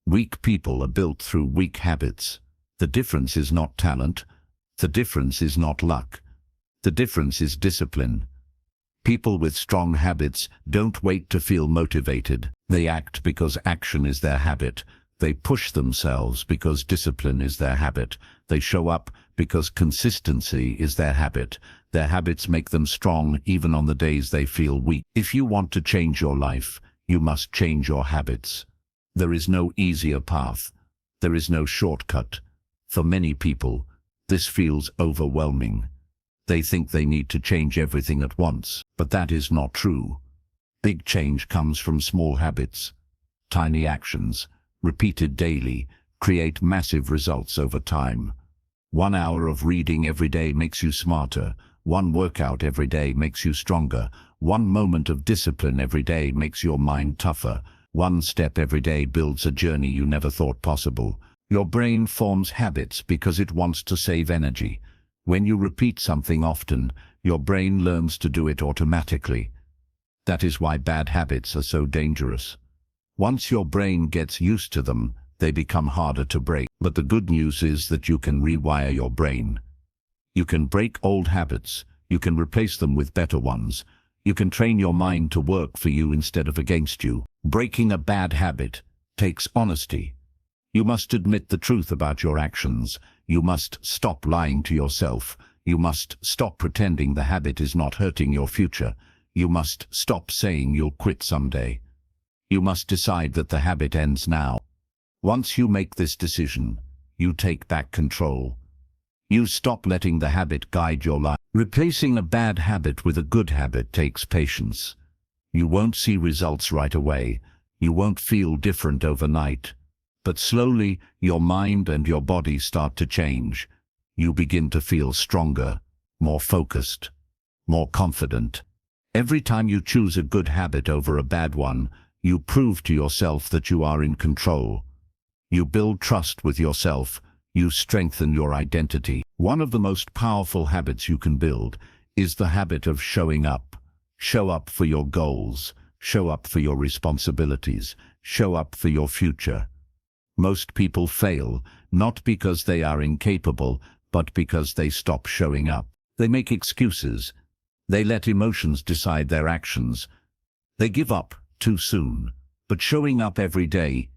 Weak people are built through weak habits. The difference is not talent. The difference is not luck. The difference is discipline. People with strong habits don't wait to feel motivated. They act because action is their habit. They push themselves because discipline is their habit. They show up because consistency is their habit. Their habits make them strong even on the days they feel weak. If you want to change your life, you must change your habits. There is no easier path. There is no shortcut. For many people, this feels overwhelming. They think they need to change everything at once, but that is not true. Big change comes from small habits. Tiny actions, repeated daily, create massive results over time. 1 hour of reading every day makes you smarter. 1 workout every day makes you stronger. 1 moment of discipline every day makes your mind tougher. 1 step every day builds a journey you never thought possible. Your brain forms habits because it wants to save energy. When you repeat something often, your brain learns to do it automatically. That is why bad habits are so dangerous. Once your brain gets used to them, they become harder to break. But the good news is that you can rewire your brain. You can break old habits. You can replace them with better ones. You can train your mind to work for you instead of against you. Breaking a bad habit takes honesty. You must admit the truth about your actions. You must stop lying to yourself. You must stop pretending the habit is not hurting your future. You must stop saying you'll quit someday. You must decide that the habit ends now. Once you make this decision, you take back control. You stop letting the habit guide your life. Replacing a bad habit with a good habit takes patience. You won't see results right away. You won't feel different overnight. But slowly, your mind and your body start to change. You begin to feel stronger, more focused, more confident. Every time you choose a good habit over a bad one, You prove to yourself that you are in control. You build trust with yourself. You strengthen your identity. One of the most powerful habits you can build is the habit of showing up. Show up for your goals. Show up for your responsibilities. Show up for your future. Most people fail, not because they are incapable, but because they stop showing up. They make excuses. They let emotions decide their actions. They give up too soon. But showing up every day,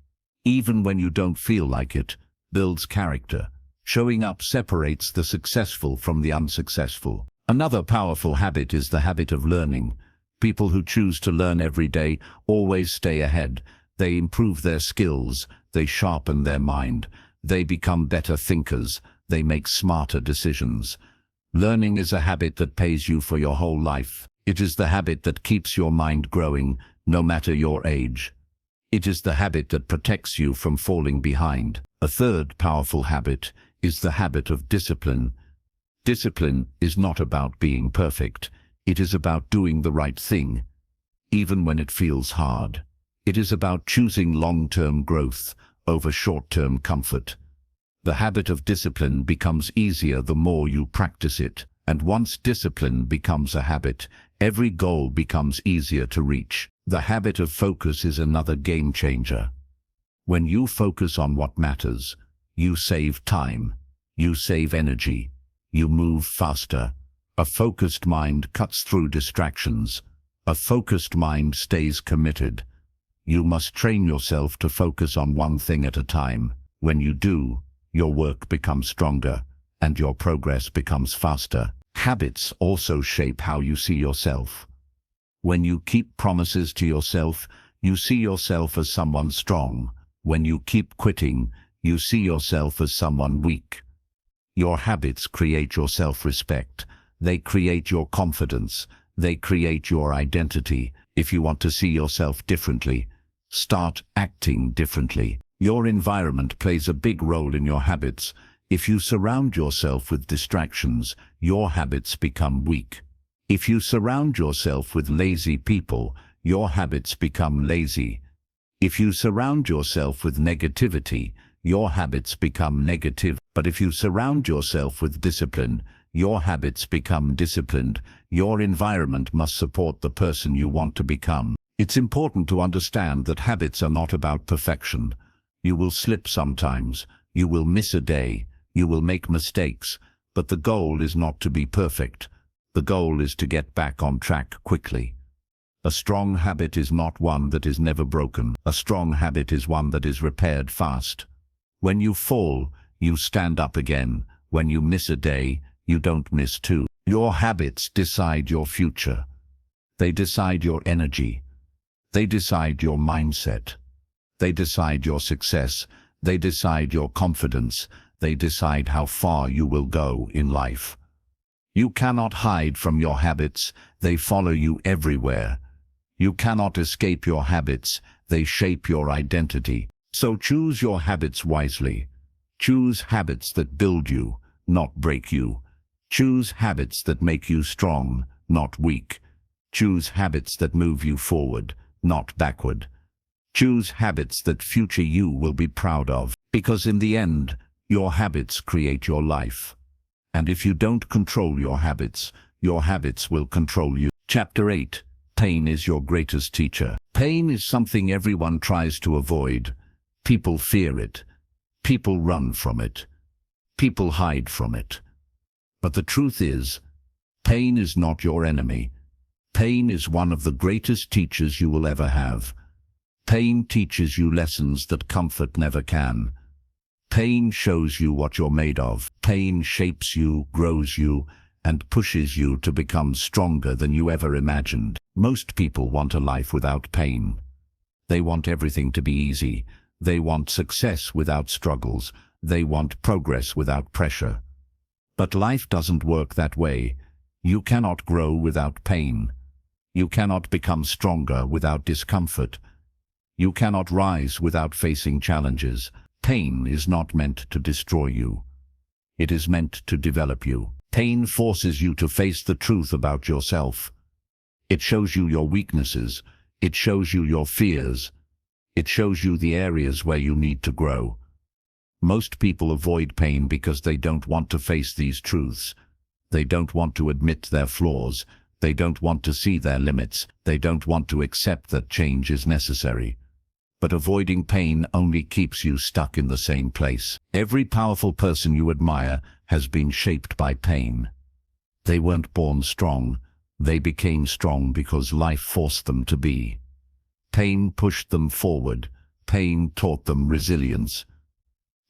even when you don't feel like it, builds character. Showing up separates the successful from the unsuccessful. Another powerful habit is the habit of learning. People who choose to learn every day always stay ahead. They improve their skills. They sharpen their mind. They become better thinkers. They make smarter decisions. Learning is a habit that pays you for your whole life. It is the habit that keeps your mind growing, no matter your age. It is the habit that protects you from falling behind. A third powerful habit is the habit of discipline. Discipline is not about being perfect. It is about doing the right thing, even when it feels hard. It is about choosing long-term growth over short-term comfort. The habit of discipline becomes easier the more you practice it. And once discipline becomes a habit, every goal becomes easier to reach. The habit of focus is another game changer. When you focus on what matters, you save time, you save energy, you move faster. A focused mind cuts through distractions. A focused mind stays committed. You must train yourself to focus on one thing at a time. When you do, your work becomes stronger, and your progress becomes faster. Habits also shape how you see yourself. When you keep promises to yourself, you see yourself as someone strong. When you keep quitting, you see yourself as someone weak. Your habits create your self-respect. They create your confidence. They create your identity. If you want to see yourself differently, start acting differently. Your environment plays a big role in your habits. If you surround yourself with distractions, your habits become weak. If you surround yourself with lazy people, your habits become lazy. If you surround yourself with negativity, your habits become negative. But if you surround yourself with discipline, your habits become disciplined. Your environment must support the person you want to become. It's important to understand that habits are not about perfection. You will slip sometimes. You will miss a day. You will make mistakes, but the goal is not to be perfect. The goal is to get back on track quickly. A strong habit is not one that is never broken. A strong habit is one that is repaired fast. When you fall, you stand up again. When you miss a day, you don't miss two. Your habits decide your future. They decide your energy. They decide your mindset. They decide your success. They decide your confidence. They decide how far you will go in life. You cannot hide from your habits. They follow you everywhere. You cannot escape your habits. They shape your identity. So choose your habits wisely. Choose habits that build you, not break you. Choose habits that make you strong, not weak. Choose habits that move you forward, not backward. Choose habits that future you will be proud of. Because in the end, your habits create your life. And if you don't control your habits will control you. Chapter 8. Pain is your greatest teacher. Pain is something everyone tries to avoid. People fear it. People run from it. People hide from it. But the truth is, pain is not your enemy. Pain is one of the greatest teachers you will ever have. Pain teaches you lessons that comfort never can. Pain shows you what you're made of. Pain shapes you, grows you, and pushes you to become stronger than you ever imagined. Most people want a life without pain. They want everything to be easy. They want success without struggles. They want progress without pressure. But life doesn't work that way. You cannot grow without pain. You cannot become stronger without discomfort. You cannot rise without facing challenges. Pain is not meant to destroy you. It is meant to develop you. Pain forces you to face the truth about yourself. It shows you your weaknesses. It shows you your fears. It shows you the areas where you need to grow. Most people avoid pain because they don't want to face these truths. They don't want to admit their flaws. They don't want to see their limits. They don't want to accept that change is necessary. But avoiding pain only keeps you stuck in the same place. Every powerful person you admire has been shaped by pain. They weren't born strong. They became strong because life forced them to be. Pain pushed them forward. Pain taught them resilience.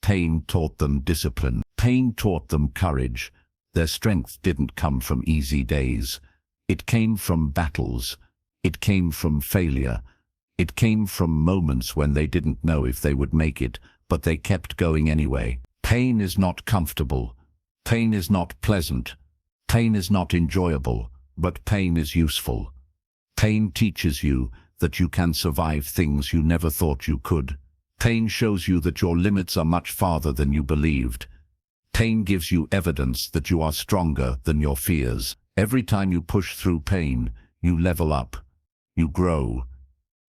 Pain taught them discipline. Pain taught them courage. Their strength didn't come from easy days. It came from battles. It came from failure. It came from moments when they didn't know if they would make it, but they kept going anyway. Pain is not comfortable. Pain is not pleasant. Pain is not enjoyable, but pain is useful. Pain teaches you that you can survive things you never thought you could. Pain shows you that your limits are much farther than you believed. Pain gives you evidence that you are stronger than your fears. Every time you push through pain, you level up. You grow.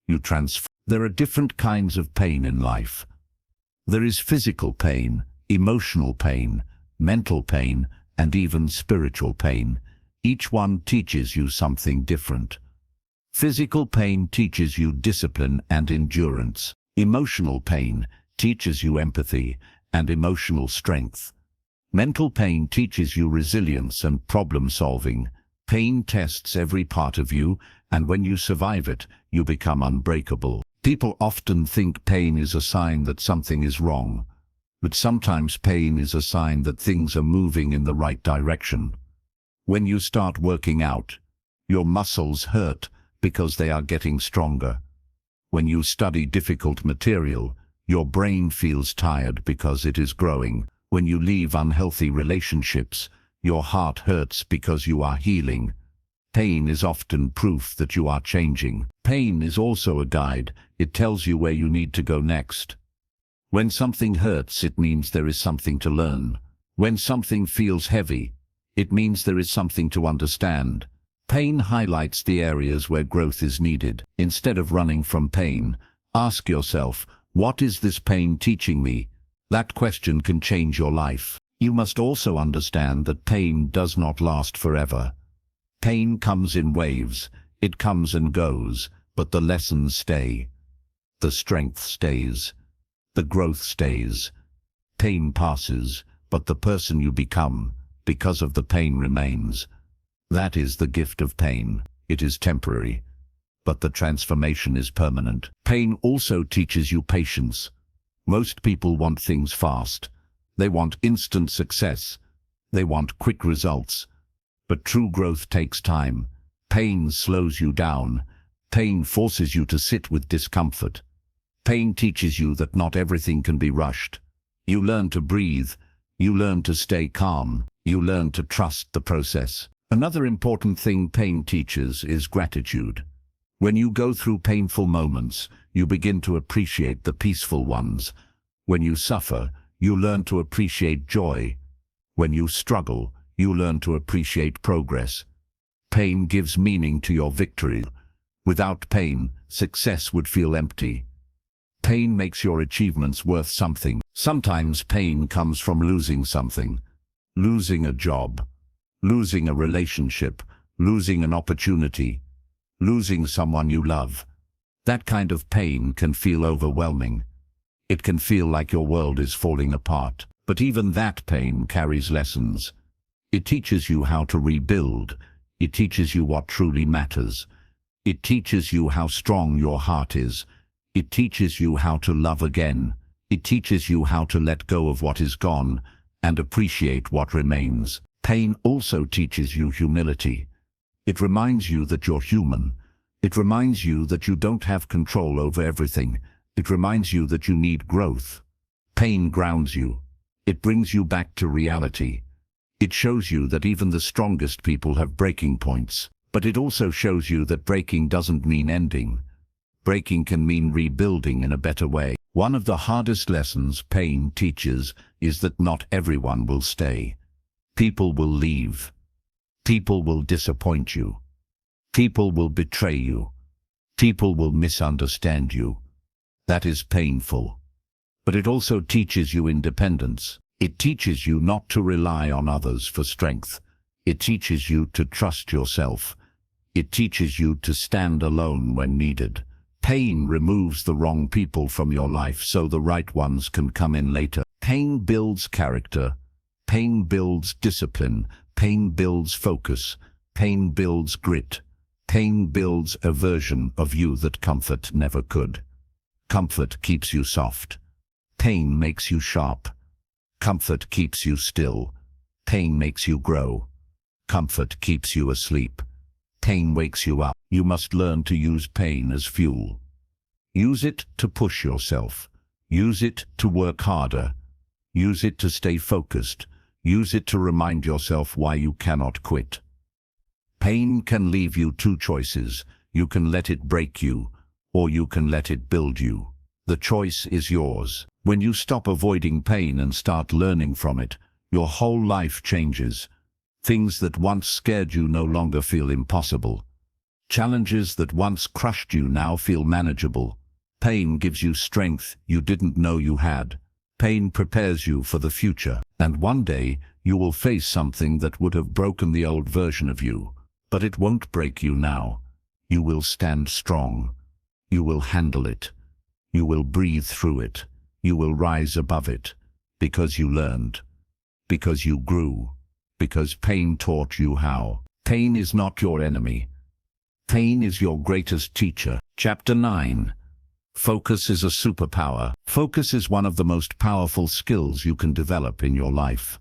You transform. There are different kinds of pain in life. There is physical pain, emotional pain, mental pain, and even spiritual pain. Each one teaches you something different. Physical pain teaches you discipline and endurance. Emotional pain teaches you empathy and emotional strength. Mental pain teaches you resilience and problem solving. Pain tests every part of you, and when you survive it, you become unbreakable. People often think pain is a sign that something is wrong, but sometimes pain is a sign that things are moving in the right direction. When you start working out, your muscles hurt because they are getting stronger. When you study difficult material, your brain feels tired because it is growing. When you leave unhealthy relationships, your heart hurts because you are healing. Pain is often proof that you are changing. Pain is also a guide. It tells you where you need to go next. When something hurts, it means there is something to learn. When something feels heavy, it means there is something to understand. Pain highlights the areas where growth is needed. Instead of running from pain, ask yourself, what is this pain teaching me? That question can change your life. You must also understand that pain does not last forever. Pain comes in waves. It comes and goes, but the lessons stay. The strength stays. The growth stays. Pain passes, but the person you become, because of the pain, remains. That is the gift of pain. It is temporary, but the transformation is permanent. Pain also teaches you patience. Most people want things fast. They want instant success. They want quick results. But true growth takes time. Pain slows you down. Pain forces you to sit with discomfort. Pain teaches you that not everything can be rushed. You learn to breathe. You learn to stay calm. You learn to trust the process. Another important thing pain teaches is gratitude. When you go through painful moments, you begin to appreciate the peaceful ones. When you suffer, you learn to appreciate joy. When you struggle, you learn to appreciate progress. Pain gives meaning to your victory. Without pain, success would feel empty. Pain makes your achievements worth something. Sometimes pain comes from losing something. Losing a job. Losing a relationship. Losing an opportunity. Losing someone you love. That kind of pain can feel overwhelming. It can feel like your world is falling apart. But even that pain carries lessons. It teaches you how to rebuild. It teaches you what truly matters. It teaches you how strong your heart is. It teaches you how to love again. It teaches you how to let go of what is gone and appreciate what remains. Pain also teaches you humility. It reminds you that you're human. It reminds you that you don't have control over everything. It reminds you that you need growth. Pain grounds you. It brings you back to reality. It shows you that even the strongest people have breaking points. But it also shows you that breaking doesn't mean ending. Breaking can mean rebuilding in a better way. One of the hardest lessons pain teaches is that not everyone will stay. People will leave. People will disappoint you. People will betray you. People will misunderstand you. That is painful. But it also teaches you independence. It teaches you not to rely on others for strength. It teaches you to trust yourself. It teaches you to stand alone when needed. Pain removes the wrong people from your life so the right ones can come in later. Pain builds character. Pain builds discipline. Pain builds focus. Pain builds grit. Pain builds a version of you that comfort never could. Comfort keeps you soft. Pain makes you sharp. Comfort keeps you still. Pain makes you grow. Comfort keeps you asleep. Pain wakes you up. You must learn to use pain as fuel. Use it to push yourself. Use it to work harder. Use it to stay focused. Use it to remind yourself why you cannot quit. Pain can leave you two choices. You can let it break you, or you can let it build you. The choice is yours. When you stop avoiding pain and start learning from it, your whole life changes. Things that once scared you no longer feel impossible. Challenges that once crushed you now feel manageable. Pain gives you strength you didn't know you had. Pain prepares you for the future. And one day, you will face something that would have broken the old version of you. But it won't break you now. You will stand strong. You will handle it. You will breathe through it. You will rise above it. Because you learned. Because you grew. Because pain taught you how. Pain is not your enemy. Pain is your greatest teacher. Chapter 9. Focus is a superpower. Focus is one of the most powerful skills you can develop in your life.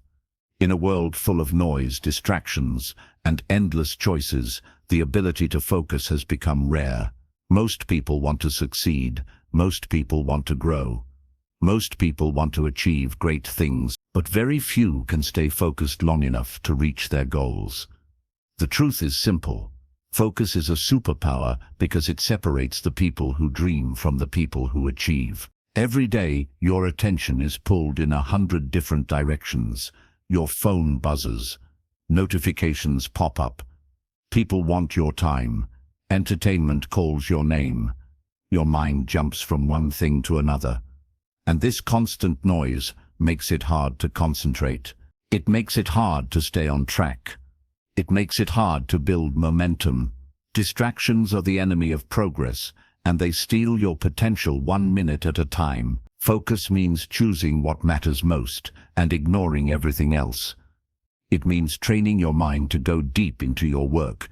In a world full of noise, distractions, and endless choices, the ability to focus has become rare. Most people want to succeed. Most people want to grow. Most people want to achieve great things, but very few can stay focused long enough to reach their goals. The truth is simple. Focus is a superpower because it separates the people who dream from the people who achieve. Every day, your attention is pulled in 100 different directions. Your phone buzzes. Notifications pop up. People want your time. Entertainment calls your name. Your mind jumps from one thing to another. And this constant noise makes it hard to concentrate. It makes it hard to stay on track. It makes it hard to build momentum. Distractions are the enemy of progress, and they steal your potential 1 minute at a time. Focus means choosing what matters most and ignoring everything else. It means training your mind to go deep into your work.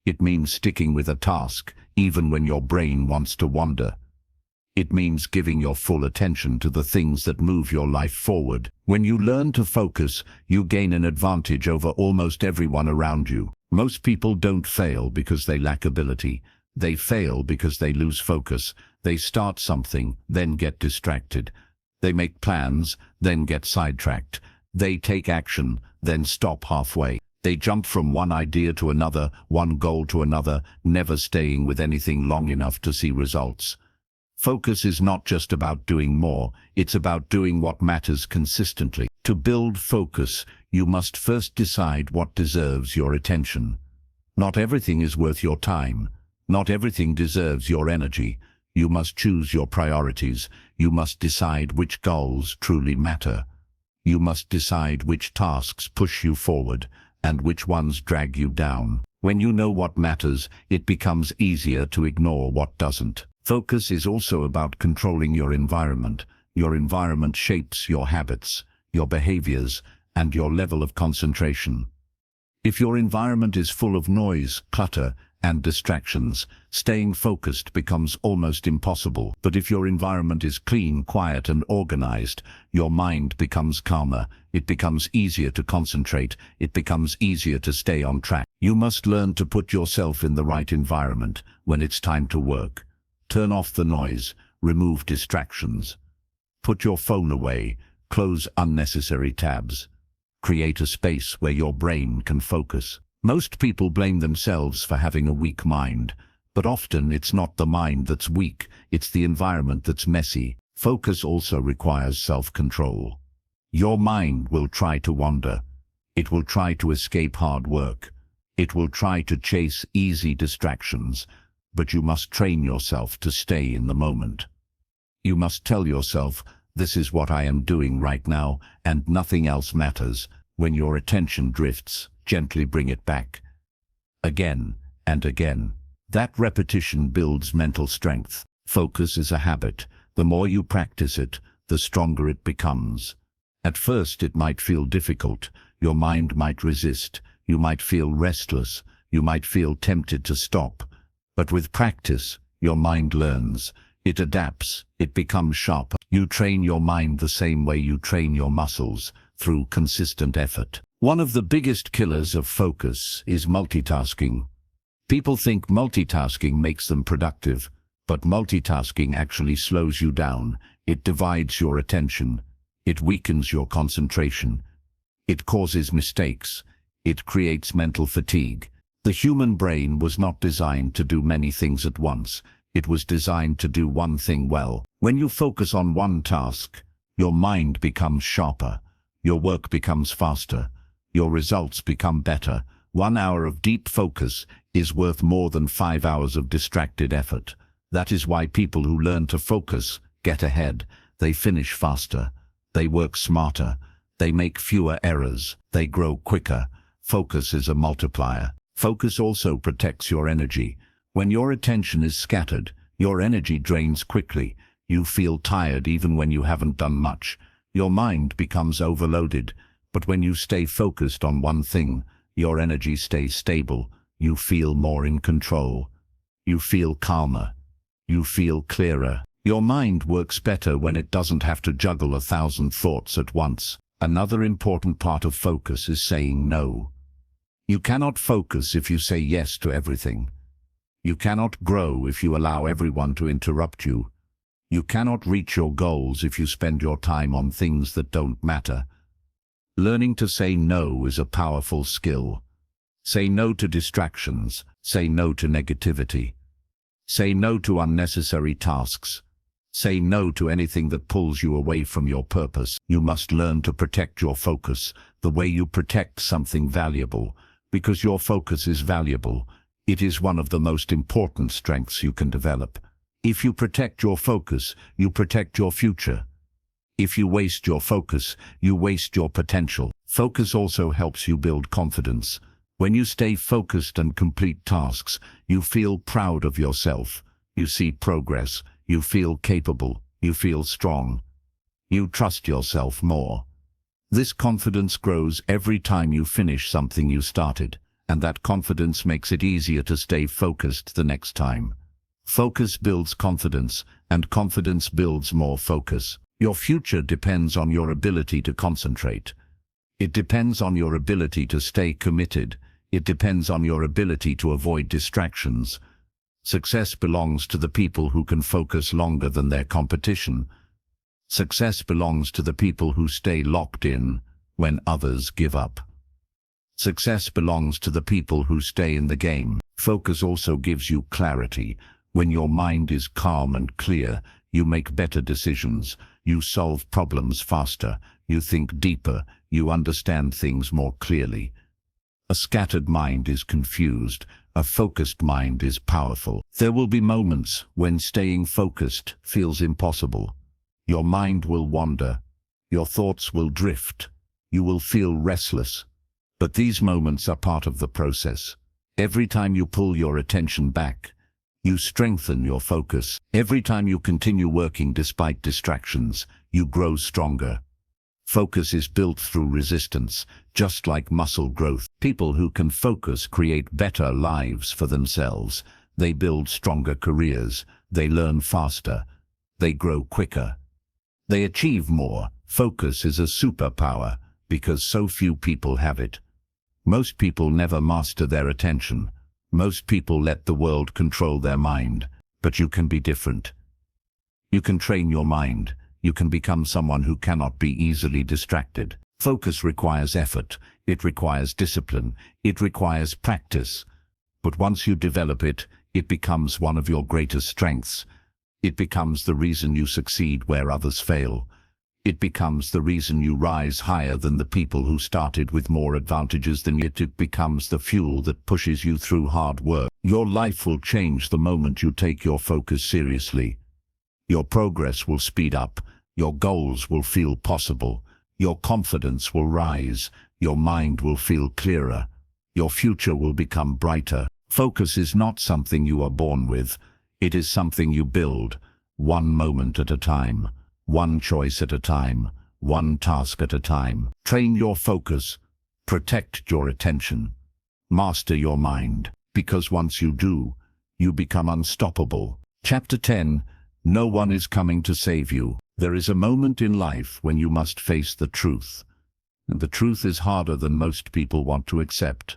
It means sticking with a task, even when your brain wants to wander. It means giving your full attention to the things that move your life forward. When you learn to focus, you gain an advantage over almost everyone around you. Most people don't fail because they lack ability. They fail because they lose focus. They start something, then get distracted. They make plans, then get sidetracked. They take action, then stop halfway. They jump from one idea to another, one goal to another, never staying with anything long enough to see results. Focus is not just about doing more, it's about doing what matters consistently. To build focus, you must first decide what deserves your attention. Not everything is worth your time. Not everything deserves your energy. You must choose your priorities. You must decide which goals truly matter. You must decide which tasks push you forward and which ones drag you down. When you know what matters, it becomes easier to ignore what doesn't. Focus is also about controlling your environment. Your environment shapes your habits, your behaviors, and your level of concentration. If your environment is full of noise, clutter, and distractions, staying focused becomes almost impossible. But if your environment is clean, quiet, and organized, your mind becomes calmer. It becomes easier to concentrate. It becomes easier to stay on track. You must learn to put yourself in the right environment when it's time to work. Turn off the noise, remove distractions. Put your phone away, close unnecessary tabs. Create a space where your brain can focus. Most people blame themselves for having a weak mind, but often it's not the mind that's weak, it's the environment that's messy. Focus also requires self-control. Your mind will try to wander. It will try to escape hard work. It will try to chase easy distractions. but you must train yourself to stay in the moment. You must tell yourself, this is what I am doing right now, and nothing else matters. When your attention drifts, gently bring it back. Again and again. That repetition builds mental strength. Focus is a habit. The more you practice it, the stronger it becomes. At first it might feel difficult. Your mind might resist. You might feel restless. You might feel tempted to stop. But with practice, your mind learns. It adapts. It becomes sharper. You train your mind the same way you train your muscles, through consistent effort. One of the biggest killers of focus is multitasking. People think multitasking makes them productive, but multitasking actually slows you down. It divides your attention. It weakens your concentration. It causes mistakes. It creates mental fatigue. The human brain was not designed to do many things at once. It was designed to do one thing well. When you focus on one task, your mind becomes sharper. Your work becomes faster. Your results become better. 1 hour of deep focus is worth more than 5 hours of distracted effort. That is why people who learn to focus get ahead. They finish faster. They work smarter. They make fewer errors. They grow quicker. Focus is a multiplier. Focus also protects your energy. When your attention is scattered, your energy drains quickly. You feel tired even when you haven't done much. Your mind becomes overloaded. But when you stay focused on one thing, your energy stays stable. You feel more in control. You feel calmer. You feel clearer. Your mind works better when it doesn't have to juggle 1,000 thoughts at once. Another important part of focus is saying no. You cannot focus if you say yes to everything. You cannot grow if you allow everyone to interrupt you. You cannot reach your goals if you spend your time on things that don't matter. Learning to say no is a powerful skill. Say no to distractions. Say no to negativity. Say no to unnecessary tasks. Say no to anything that pulls you away from your purpose. You must learn to protect your focus the way you protect something valuable, because your focus is valuable. It is one of the most important strengths you can develop. If you protect your focus, you protect your future. If you waste your focus, you waste your potential. Focus also helps you build confidence. When you stay focused and complete tasks, you feel proud of yourself. You see progress. You feel capable. You feel strong. You trust yourself more. This confidence grows every time you finish something you started, and that confidence makes it easier to stay focused the next time. Focus builds confidence, and confidence builds more focus. Your future depends on your ability to concentrate. It depends on your ability to stay committed. It depends on your ability to avoid distractions. Success belongs to the people who can focus longer than their competition. Success belongs to the people who stay locked in when others give up. Success belongs to the people who stay in the game. Focus also gives you clarity. When your mind is calm and clear, you make better decisions. You solve problems faster. You think deeper. You understand things more clearly. A scattered mind is confused. A focused mind is powerful. There will be moments when staying focused feels impossible. Your mind will wander. Your thoughts will drift. You will feel restless. But these moments are part of the process. Every time you pull your attention back, you strengthen your focus. Every time you continue working despite distractions, you grow stronger. Focus is built through resistance, just like muscle growth. People who can focus create better lives for themselves. They build stronger careers. They learn faster. They grow quicker. They achieve more. Focus is a superpower because so few people have it. Most people never master their attention. Most people let the world control their mind. But you can be different. You can train your mind. You can become someone who cannot be easily distracted. Focus requires effort. It requires discipline. It requires practice. But once you develop it, it becomes one of your greatest strengths. It becomes the reason you succeed where others fail. It becomes the reason you rise higher than the people who started with more advantages than you. It becomes the fuel that pushes you through hard work. Your life will change the moment you take your focus seriously. Your progress will speed up. Your goals will feel possible. Your confidence will rise. Your mind will feel clearer. Your future will become brighter. Focus is not something you are born with. It is something you build, one moment at a time, one choice at a time, one task at a time. Train your focus. Protect your attention. Master your mind, because once you do, you become unstoppable. Chapter 10. No one is coming to save you. There is a moment in life when you must face the truth. And the truth is harder than most people want to accept.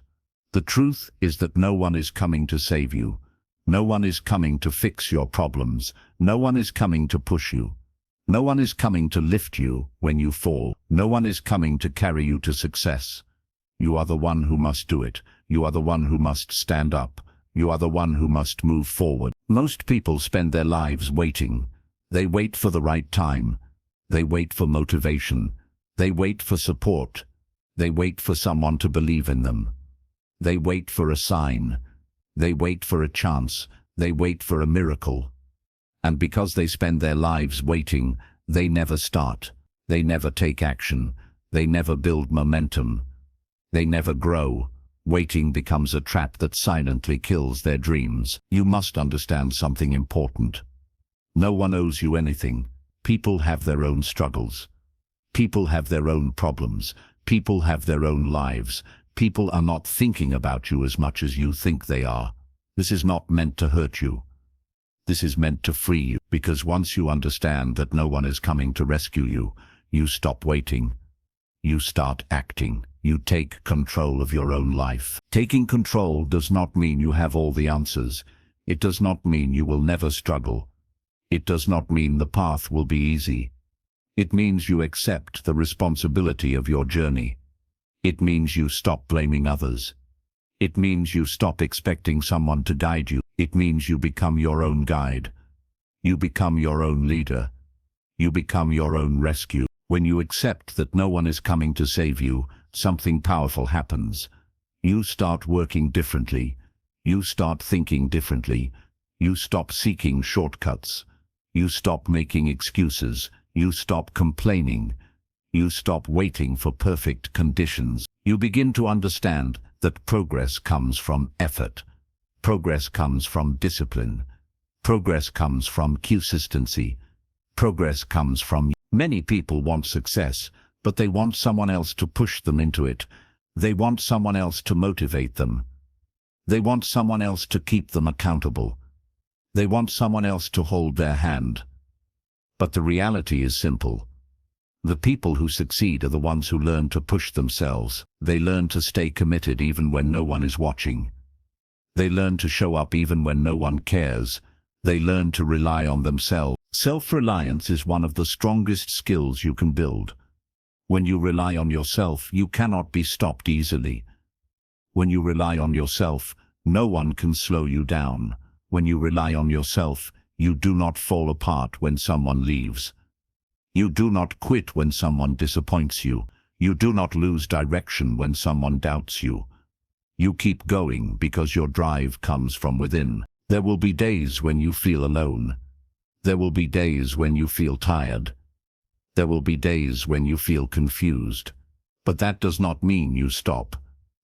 The truth is that no one is coming to save you. No one is coming to fix your problems. No one is coming to push you. No one is coming to lift you when you fall. No one is coming to carry you to success. You are the one who must do it. You are the one who must stand up. You are the one who must move forward. Most people spend their lives waiting. They wait for the right time. They wait for motivation. They wait for support. They wait for someone to believe in them. They wait for a sign. They wait for a chance. They wait for a miracle. And because they spend their lives waiting, they never start. They never take action. They never build momentum. They never grow. Waiting becomes a trap that silently kills their dreams. You must understand something important. No one owes you anything. People have their own struggles. People have their own problems. People have their own lives. People are not thinking about you as much as you think they are. This is not meant to hurt you. This is meant to free you, because once you understand that no one is coming to rescue you, you stop waiting. You start acting. You take control of your own life. Taking control does not mean you have all the answers. It does not mean you will never struggle. It does not mean the path will be easy. It means you accept the responsibility of your journey. It means you stop blaming others. It means you stop expecting someone to guide you. It means you become your own guide. You become your own leader. You become your own rescue. When you accept that no one is coming to save you, something powerful happens. You start working differently. You start thinking differently. You stop seeking shortcuts. You stop making excuses. You stop complaining. You stop waiting for perfect conditions. You begin to understand that progress comes from effort. Progress comes from discipline. Progress comes from consistency. Progress comes from... Many people want success, but they want someone else to push them into it. They want someone else to motivate them. They want someone else to keep them accountable. They want someone else to hold their hand. But the reality is simple. The people who succeed are the ones who learn to push themselves. They learn to stay committed even when no one is watching. They learn to show up even when no one cares. They learn to rely on themselves. Self-reliance is one of the strongest skills you can build. When you rely on yourself, you cannot be stopped easily. When you rely on yourself, no one can slow you down. When you rely on yourself, you do not fall apart when someone leaves. You do not quit when someone disappoints you. You do not lose direction when someone doubts you. You keep going because your drive comes from within. There will be days when you feel alone. There will be days when you feel tired. There will be days when you feel confused. But that does not mean you stop.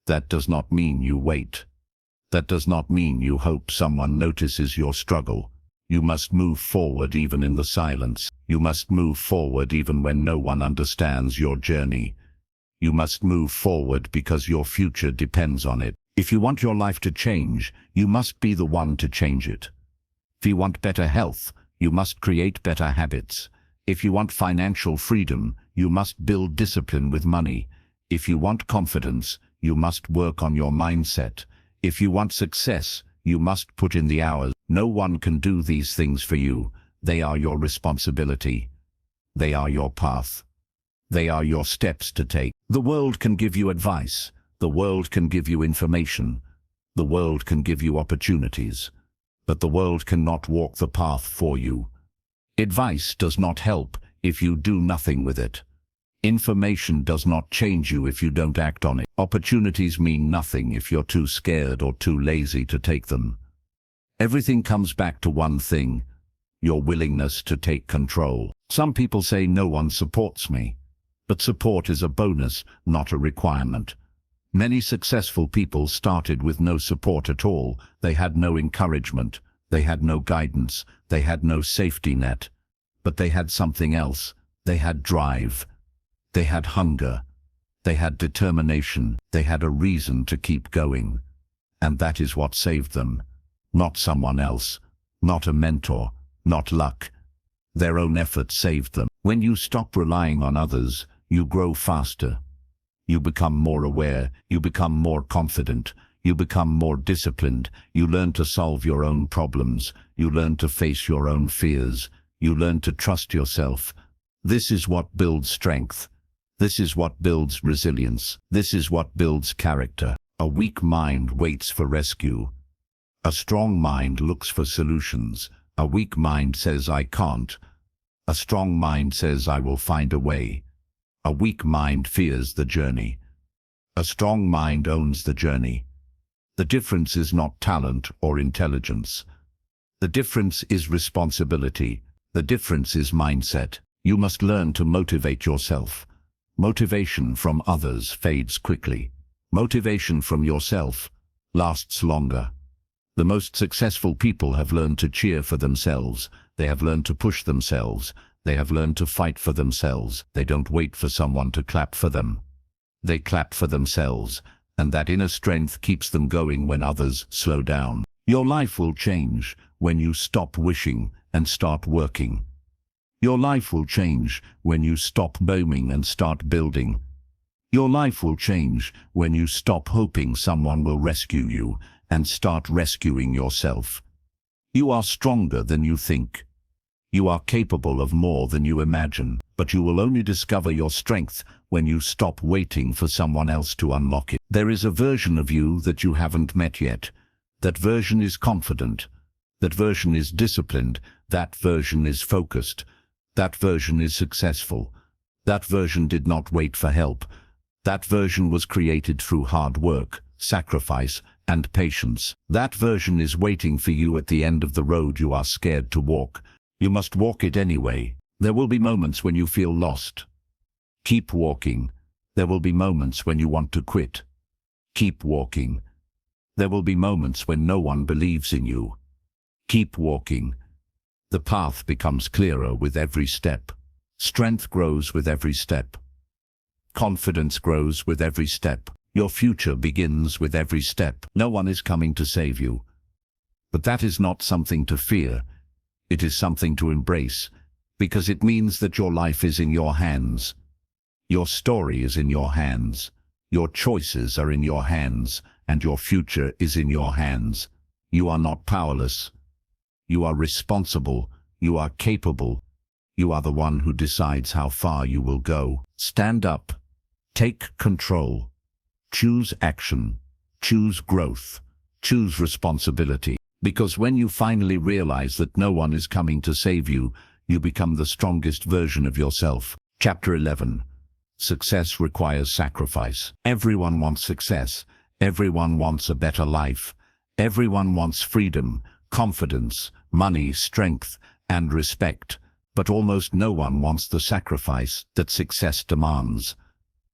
That does not mean you wait. That does not mean you hope someone notices your struggle. You must move forward even in the silence. You must move forward even when no one understands your journey. You must move forward because your future depends on it. If you want your life to change, you must be the one to change it. If you want better health, you must create better habits. If you want financial freedom, you must build discipline with money. If you want confidence, you must work on your mindset. If you want success, you must put in the hours. No one can do these things for you. They are your responsibility. They are your path. They are your steps to take. The world can give you advice. The world can give you information. The world can give you opportunities. But the world cannot walk the path for you. Advice does not help if you do nothing with it. Information does not change you if you don't act on it. Opportunities mean nothing if you're too scared or too lazy to take them. Everything comes back to one thing: your willingness to take control. Some people say no one supports me, but support is a bonus, not a requirement. Many successful people started with no support at all. They had no encouragement, they had no guidance, they had no safety net. But they had something else. They had drive. They had hunger. They had determination. They had a reason to keep going. And that is what saved them. Not someone else. Not a mentor. Not luck. Their own effort saved them. When you stop relying on others, you grow faster. You become more aware. You become more confident. You become more disciplined. You learn to solve your own problems. You learn to face your own fears. You learn to trust yourself. This is what builds strength. This is what builds resilience. This is what builds character. A weak mind waits for rescue. A strong mind looks for solutions. A weak mind says, I can't. A strong mind says, I will find a way. A weak mind fears the journey. A strong mind owns the journey. The difference is not talent or intelligence. The difference is responsibility. The difference is mindset. You must learn to motivate yourself. Motivation from others fades quickly. Motivation from yourself lasts longer. The most successful people have learned to cheer for themselves. They have learned to push themselves. They have learned to fight for themselves. They don't wait for someone to clap for them. They clap for themselves, and that inner strength keeps them going when others slow down. Your life will change when you stop wishing and start working. Your life will change when you stop booming and start building. Your life will change when you stop hoping someone will rescue you and start rescuing yourself. You are stronger than you think. You are capable of more than you imagine, but you will only discover your strength when you stop waiting for someone else to unlock it. There is a version of you that you haven't met yet. That version is confident. That version is disciplined. That version is focused. That version is successful. That version did not wait for help. That version was created through hard work, sacrifice, and patience. That version is waiting for you at the end of the road you are scared to walk. You must walk it anyway. There will be moments when you feel lost. Keep walking. There will be moments when you want to quit. Keep walking. There will be moments when no one believes in you. Keep walking. The path becomes clearer with every step. Strength grows with every step. Confidence grows with every step. Your future begins with every step. No one is coming to save you. But that is not something to fear. It is something to embrace, because it means that your life is in your hands. Your story is in your hands. Your choices are in your hands, and your future is in your hands. You are not powerless. You are responsible. You are capable. You are the one who decides how far you will go. Stand up. Take control. Choose action. Choose growth. Choose responsibility. Because when you finally realize that no one is coming to save you, you become the strongest version of yourself. Chapter 11. Success requires sacrifice. Everyone wants success. Everyone wants a better life. Everyone wants freedom, confidence, money, strength, and respect. But almost no one wants the sacrifice that success demands.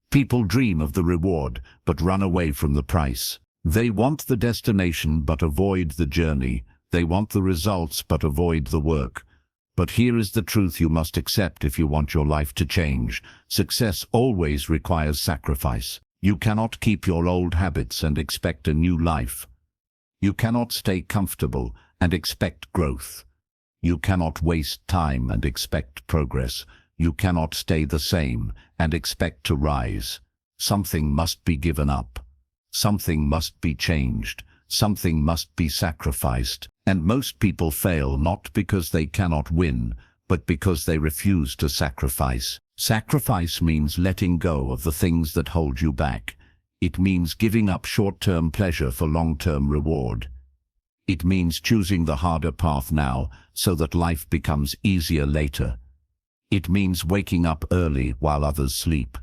People dream of the reward, but run away from the price. They want the destination, but avoid the journey. They want the results, but avoid the work. But here is the truth you must accept if you want your life to change. Success always requires sacrifice. You cannot keep your old habits and expect a new life. You cannot stay comfortable and expect growth. You cannot waste time and expect progress. You cannot stay the same and expect to rise. Something must be given up. Something must be changed. Something must be sacrificed. And most people fail not because they cannot win, but because they refuse to sacrifice. Sacrifice means letting go of the things that hold you back. It means giving up short-term pleasure for long-term reward. It means choosing the harder path now so that life becomes easier later. It means waking up early while others sleep.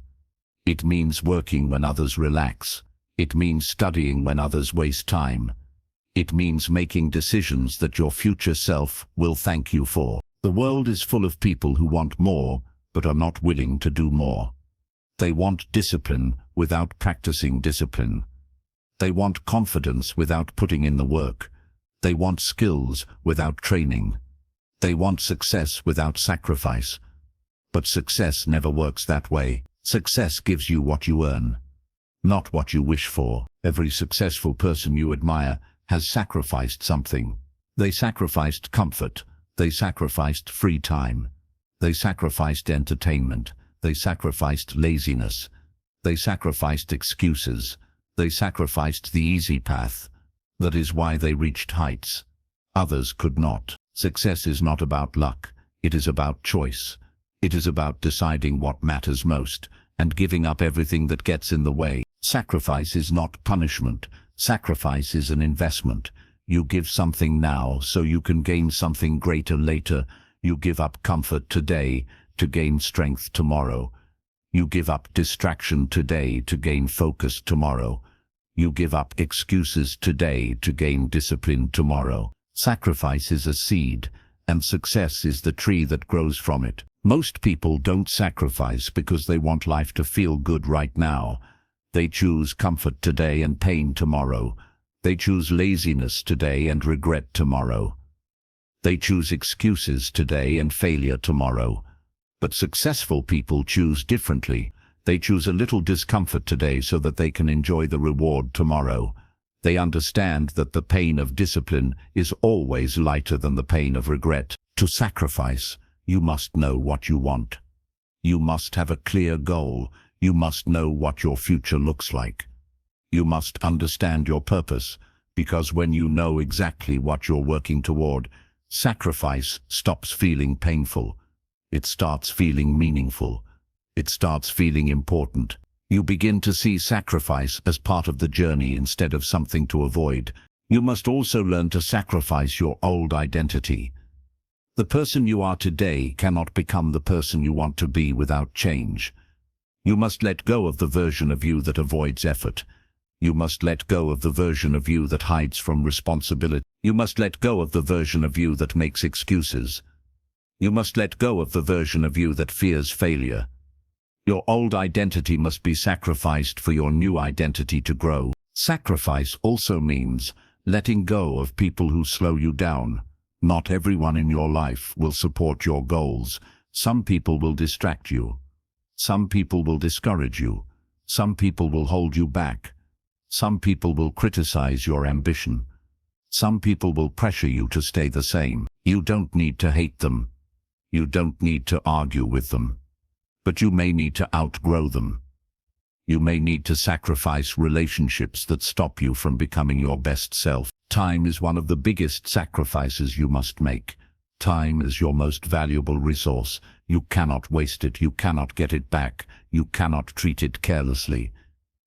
It means working when others relax. It means studying when others waste time. It means making decisions that your future self will thank you for. The world is full of people who want more, but are not willing to do more. They want discipline without practicing discipline. They want confidence without putting in the work. They want skills without training. They want success without sacrifice. But success never works that way. Success gives you what you earn, not what you wish for. Every successful person you admire has sacrificed something. They sacrificed comfort. They sacrificed free time. They sacrificed entertainment. They sacrificed laziness. They sacrificed excuses. They sacrificed the easy path. That is why they reached heights others could not. Success is not about luck. It is about choice. It is about deciding what matters most and giving up everything that gets in the way. Sacrifice is not punishment. Sacrifice is an investment. You give something now so you can gain something greater later. You give up comfort today to gain strength tomorrow. You give up distraction today to gain focus tomorrow. You give up excuses today to gain discipline tomorrow. Sacrifice is a seed, and success is the tree that grows from it. Most people don't sacrifice because they want life to feel good right now. They choose comfort today and pain tomorrow. They choose laziness today and regret tomorrow. They choose excuses today and failure tomorrow. But successful people choose differently. They choose a little discomfort today so that they can enjoy the reward tomorrow. They understand that the pain of discipline is always lighter than the pain of regret. To sacrifice, you must know what you want. You must have a clear goal. You must know what your future looks like. You must understand your purpose, because when you know exactly what you're working toward, sacrifice stops feeling painful. It starts feeling meaningful. It starts feeling important. You begin to see sacrifice as part of the journey instead of something to avoid. You must also learn to sacrifice your old identity. The person you are today cannot become the person you want to be without change. You must let go of the version of you that avoids effort. You must let go of the version of you that hides from responsibility. You must let go of the version of you that makes excuses. You must let go of the version of you that fears failure. Your old identity must be sacrificed for your new identity to grow. Sacrifice also means letting go of people who slow you down. Not everyone in your life will support your goals. Some people will distract you. Some people will discourage you. Some people will hold you back. Some people will criticize your ambition. Some people will pressure you to stay the same. You don't need to hate them. You don't need to argue with them. But you may need to outgrow them. You may need to sacrifice relationships that stop you from becoming your best self. Time is one of the biggest sacrifices you must make. Time is your most valuable resource. You cannot waste it. You cannot get it back. You cannot treat it carelessly.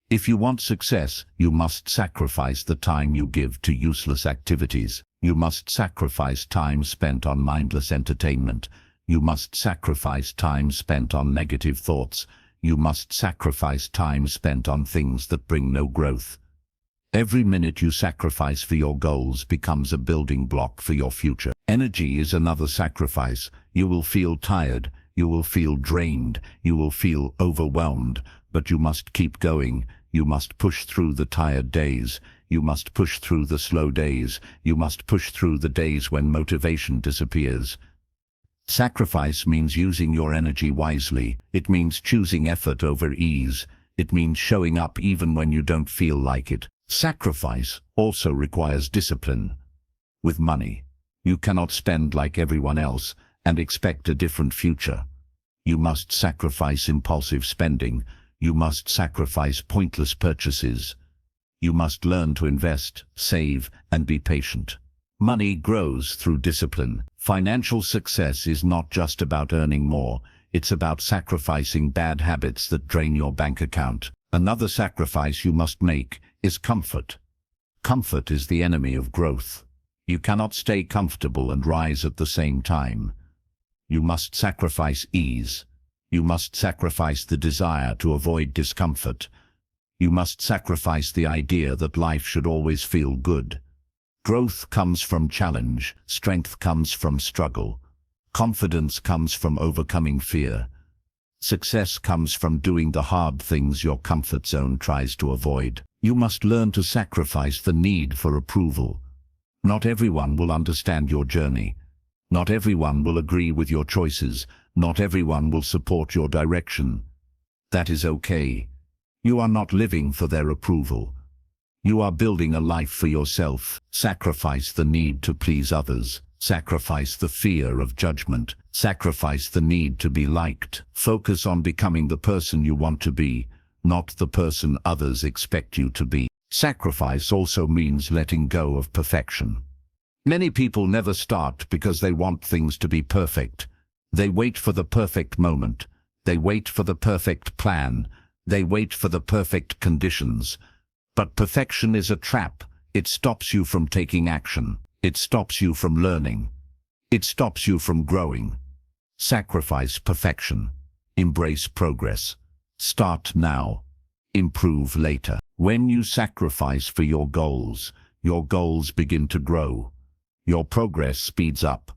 If you want success, you must sacrifice the time you give to useless activities. You must sacrifice time spent on mindless entertainment. You must sacrifice time spent on negative thoughts. You must sacrifice time spent on things that bring no growth. Every minute you sacrifice for your goals becomes a building block for your future. Energy is another sacrifice. You will feel tired. You will feel drained. You will feel overwhelmed. But you must keep going. You must push through the tired days. You must push through the slow days. You must push through the days when motivation disappears. Sacrifice means using your energy wisely. It means choosing effort over ease. It means showing up even when you don't feel like it. Sacrifice also requires discipline. With money, you cannot spend like everyone else and expect a different future. You must sacrifice impulsive spending. You must sacrifice pointless purchases. You must learn to invest, save, and be patient. Money grows through discipline. Financial success is not just about earning more. It's about sacrificing bad habits that drain your bank account. Another sacrifice you must make is comfort. Comfort is the enemy of growth. You cannot stay comfortable and rise at the same time. You must sacrifice ease. You must sacrifice the desire to avoid discomfort. You must sacrifice the idea that life should always feel good. Growth comes from challenge. Strength comes from struggle. Confidence comes from overcoming fear. Success comes from doing the hard things your comfort zone tries to avoid. You must learn to sacrifice the need for approval. Not everyone will understand your journey. Not everyone will agree with your choices. Not everyone will support your direction. That is okay. You are not living for their approval. You are building a life for yourself. Sacrifice the need to please others. Sacrifice the fear of judgment. Sacrifice the need to be liked. Focus on becoming the person you want to be, not the person others expect you to be. Sacrifice also means letting go of perfection. Many people never start because they want things to be perfect. They wait for the perfect moment. They wait for the perfect plan. They wait for the perfect conditions. But perfection is a trap. It stops you from taking action. It stops you from learning. It stops you from growing. Sacrifice perfection. Embrace progress. Start now. Improve later. When you sacrifice for your goals begin to grow. Your progress speeds up.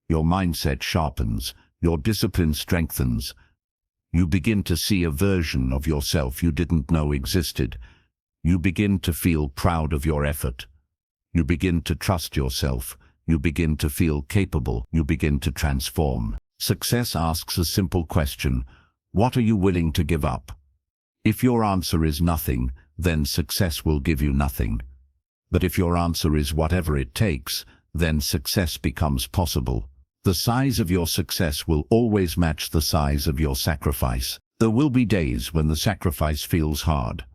Your mindset sharpens. Your discipline strengthens. You begin to see a version of yourself you didn't know existed. You begin to feel proud of your effort. You begin to trust yourself. You begin to feel capable. You begin to transform. Success asks a simple question: what are you willing to give up? If your answer is nothing, then success will give you nothing. But if your answer is whatever it takes, then success becomes possible. The size of your success will always match the size of your sacrifice. There will be days when the sacrifice feels hard.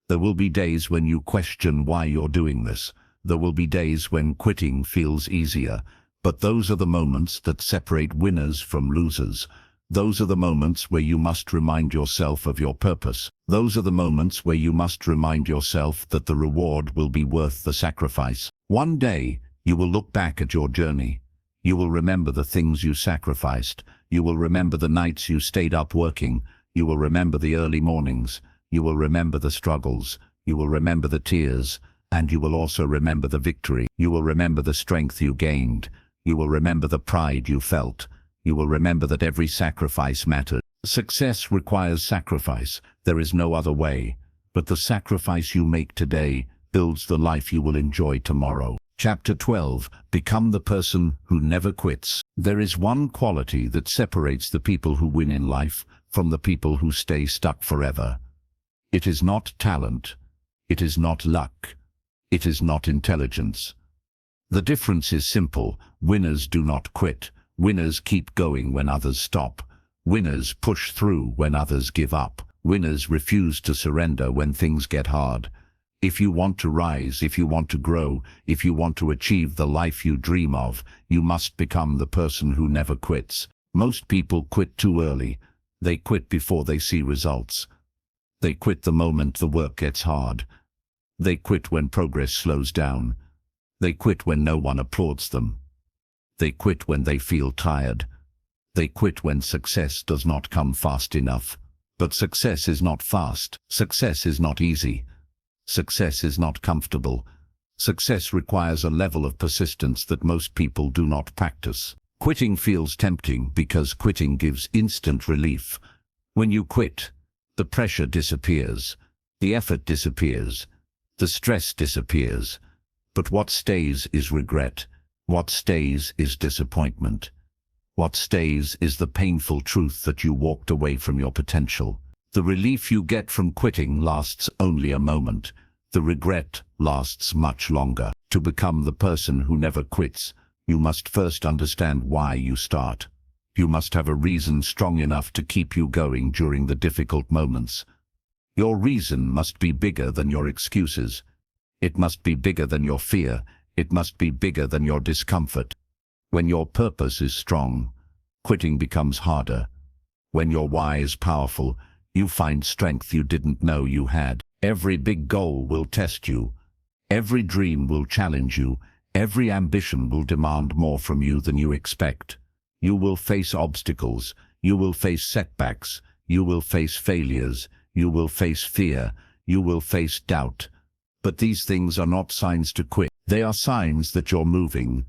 There will be days when you question why you're doing this. There will be days when quitting feels easier. But those are the moments that separate winners from losers. Those are the moments where you must remind yourself of your purpose. Those are the moments where you must remind yourself that the reward will be worth the sacrifice. One day, you will look back at your journey. You will remember the things you sacrificed. You will remember the nights you stayed up working. You will remember the early mornings. You will remember the struggles. You will remember the tears. And you will also remember the victory. You will remember the strength you gained. You will remember the pride you felt. You will remember that every sacrifice mattered. Success requires sacrifice. There is no other way. But the sacrifice you make today builds the life you will enjoy tomorrow. Chapter 12. Become the person who never quits. There is one quality that separates the people who win in life from the people who stay stuck forever. It is not talent. It is not luck. It is not intelligence. The difference is simple. Winners do not quit. Winners keep going when others stop. Winners push through when others give up. Winners refuse to surrender when things get hard. If you want to rise, if you want to grow, if you want to achieve the life you dream of, you must become the person who never quits. Most people quit too early. They quit before they see results. They quit the moment the work gets hard. They quit when progress slows down. They quit when no one applauds them. They quit when they feel tired. They quit when success does not come fast enough. But success is not fast. Success is not easy. Success is not comfortable. Success requires a level of persistence that most people do not practice. Quitting feels tempting because quitting gives instant relief. When you quit, the pressure disappears. The effort disappears. The stress disappears. But what stays is regret. What stays is disappointment. What stays is the painful truth that you walked away from your potential. The relief you get from quitting lasts only a moment. The regret lasts much longer. To become the person who never quits, you must first understand why you start. You must have a reason strong enough to keep you going during the difficult moments. Your reason must be bigger than your excuses. It must be bigger than your fear. It must be bigger than your discomfort. When your purpose is strong, quitting becomes harder. When your why is powerful, you find strength you didn't know you had. Every big goal will test you. Every dream will challenge you. Every ambition will demand more from you than you expect. You will face obstacles. You will face setbacks. You will face failures. You will face fear. You will face doubt. But these things are not signs to quit. They are signs that you're moving.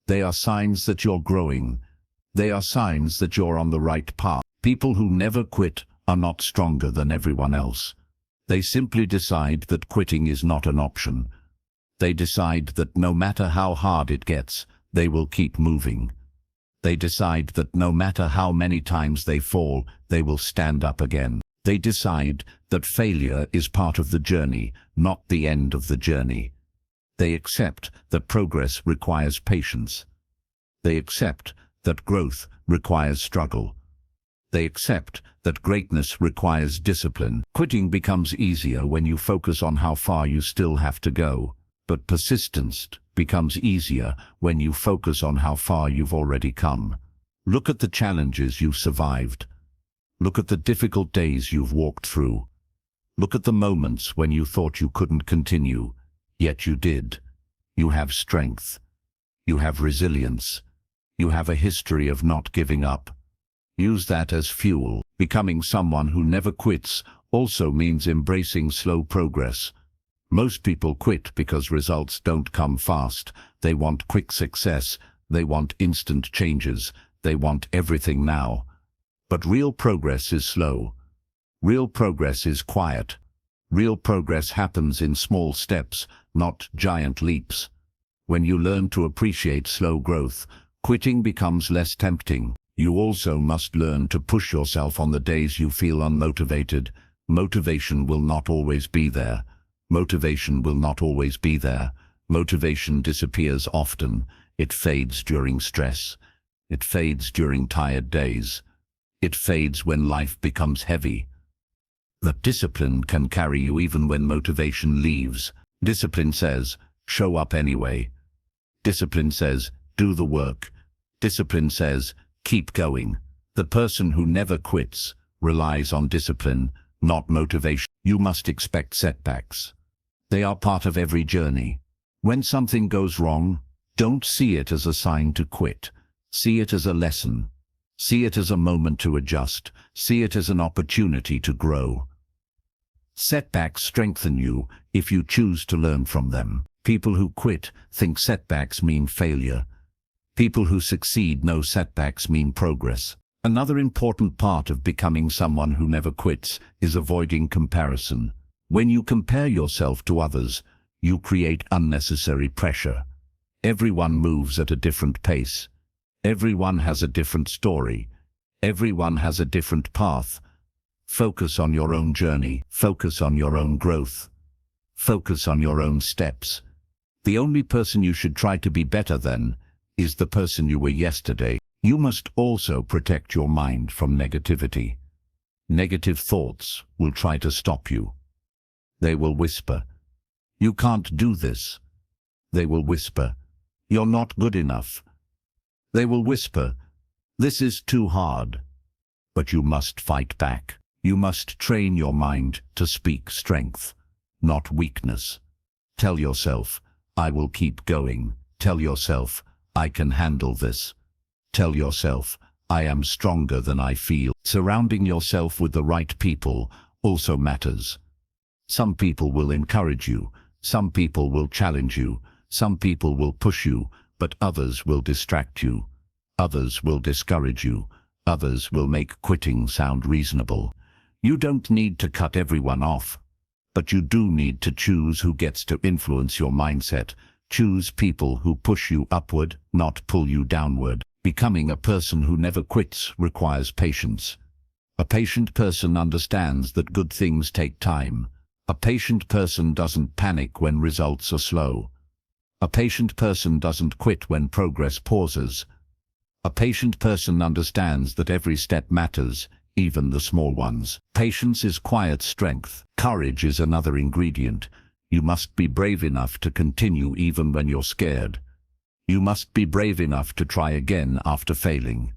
They are signs that you're growing. They are signs that you're on the right path. People who never quit are not stronger than everyone else. They simply decide that quitting is not an option. They decide that no matter how hard it gets, they will keep moving. They decide that no matter how many times they fall, they will stand up again. They decide that failure is part of the journey, not the end of the journey. They accept that progress requires patience. They accept that growth requires struggle. They accept that greatness requires discipline. Quitting becomes easier when you focus on how far you still have to go, but persistence becomes easier when you focus on how far you've already come. Look at the challenges you've survived. Look at the difficult days you've walked through. Look at the moments when you thought you couldn't continue, yet you did. You have strength. You have resilience. You have a history of not giving up. Use that as fuel. Becoming someone who never quits also means embracing slow progress. Most people quit because results don't come fast. They want quick success. They want instant changes. They want everything now. But real progress is slow. Real progress is quiet. Real progress happens in small steps, not giant leaps. When you learn to appreciate slow growth, quitting becomes less tempting. You also must learn to push yourself on the days you feel unmotivated. Motivation will not always be there. Motivation will not always be there. Motivation disappears often. It fades during stress. It fades during tired days. It fades when life becomes heavy. But discipline can carry you even when motivation leaves. Discipline says, show up anyway. Discipline says, do the work. Discipline says, keep going. The person who never quits relies on discipline, not motivation. You must expect setbacks. They are part of every journey. When something goes wrong, don't see it as a sign to quit. See it as a lesson. See it as a moment to adjust. See it as an opportunity to grow. Setbacks strengthen you if you choose to learn from them. People who quit think setbacks mean failure. People who succeed know setbacks mean progress. Another important part of becoming someone who never quits is avoiding comparison. When you compare yourself to others, you create unnecessary pressure. Everyone moves at a different pace. Everyone has a different story. Everyone has a different path. Focus on your own journey. Focus on your own growth. Focus on your own steps. The only person you should try to be better than is the person you were yesterday. You must also protect your mind from negativity. Negative thoughts will try to stop you. They will whisper, "You can't do this." They will whisper, "You're not good enough." They will whisper, "This is too hard." But you must fight back. You must train your mind to speak strength, not weakness. Tell yourself, "I will keep going." Tell yourself, "I can handle this." Tell yourself, "I am stronger than I feel." Surrounding yourself with the right people also matters. Some people will encourage you. Some people will challenge you. Some people will push you, but others will distract you. Others will discourage you. Others will make quitting sound reasonable. You don't need to cut everyone off, but you do need to choose who gets to influence your mindset. Choose people who push you upward, not pull you downward. Becoming a person who never quits requires patience. A patient person understands that good things take time. A patient person doesn't panic when results are slow. A patient person doesn't quit when progress pauses. A patient person understands that every step matters, even the small ones. Patience is quiet strength. Courage is another ingredient. You must be brave enough to continue even when you're scared. You must be brave enough to try again after failing.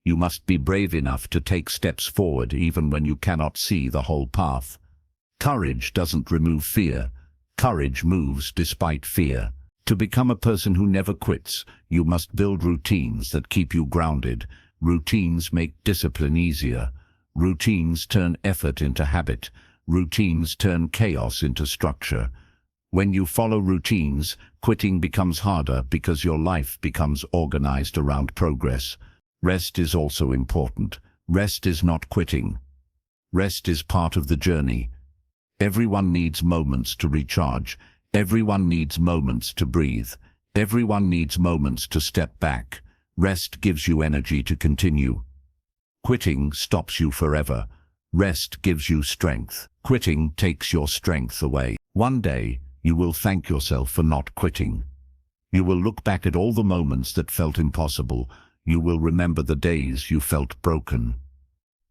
You must be brave enough to take steps forward even when you cannot see the whole path. Courage doesn't remove fear. Courage moves despite fear. To become a person who never quits, you must build routines that keep you grounded. Routines make discipline easier. Routines turn effort into habit. Routines turn chaos into structure. When you follow routines, quitting becomes harder because your life becomes organized around progress. Rest is also important. Rest is not quitting. Rest is part of the journey. Everyone needs moments to recharge. Everyone needs moments to breathe. Everyone needs moments to step back. Rest gives you energy to continue. Quitting stops you forever. Rest gives you strength. Quitting takes your strength away. One day, you will thank yourself for not quitting. You will look back at all the moments that felt impossible. You will remember the days you felt broken.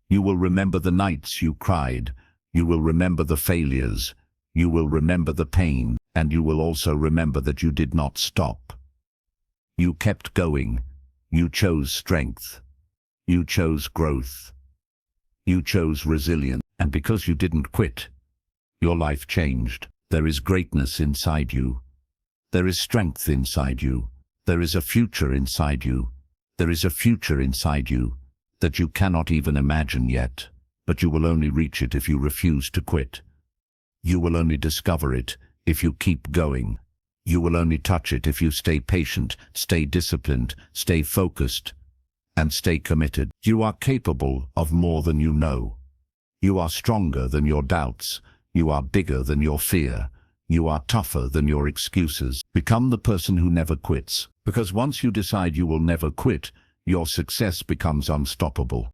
You will remember the nights you cried. You will remember the failures. You will remember the pain, and you will also remember that you did not stop. You kept going. You chose strength. You chose growth. You chose resilience. And because you didn't quit, your life changed. There is greatness inside you. There is strength inside you. There is a future inside you. There is a future inside you that you cannot even imagine yet, but you will only reach it if you refuse to quit. You will only discover it if you keep going. You will only touch it if you stay patient, stay disciplined, stay focused, and stay committed. You are capable of more than you know. You are stronger than your doubts. You are bigger than your fear. You are tougher than your excuses. Become the person who never quits, because once you decide you will never quit, your success becomes unstoppable.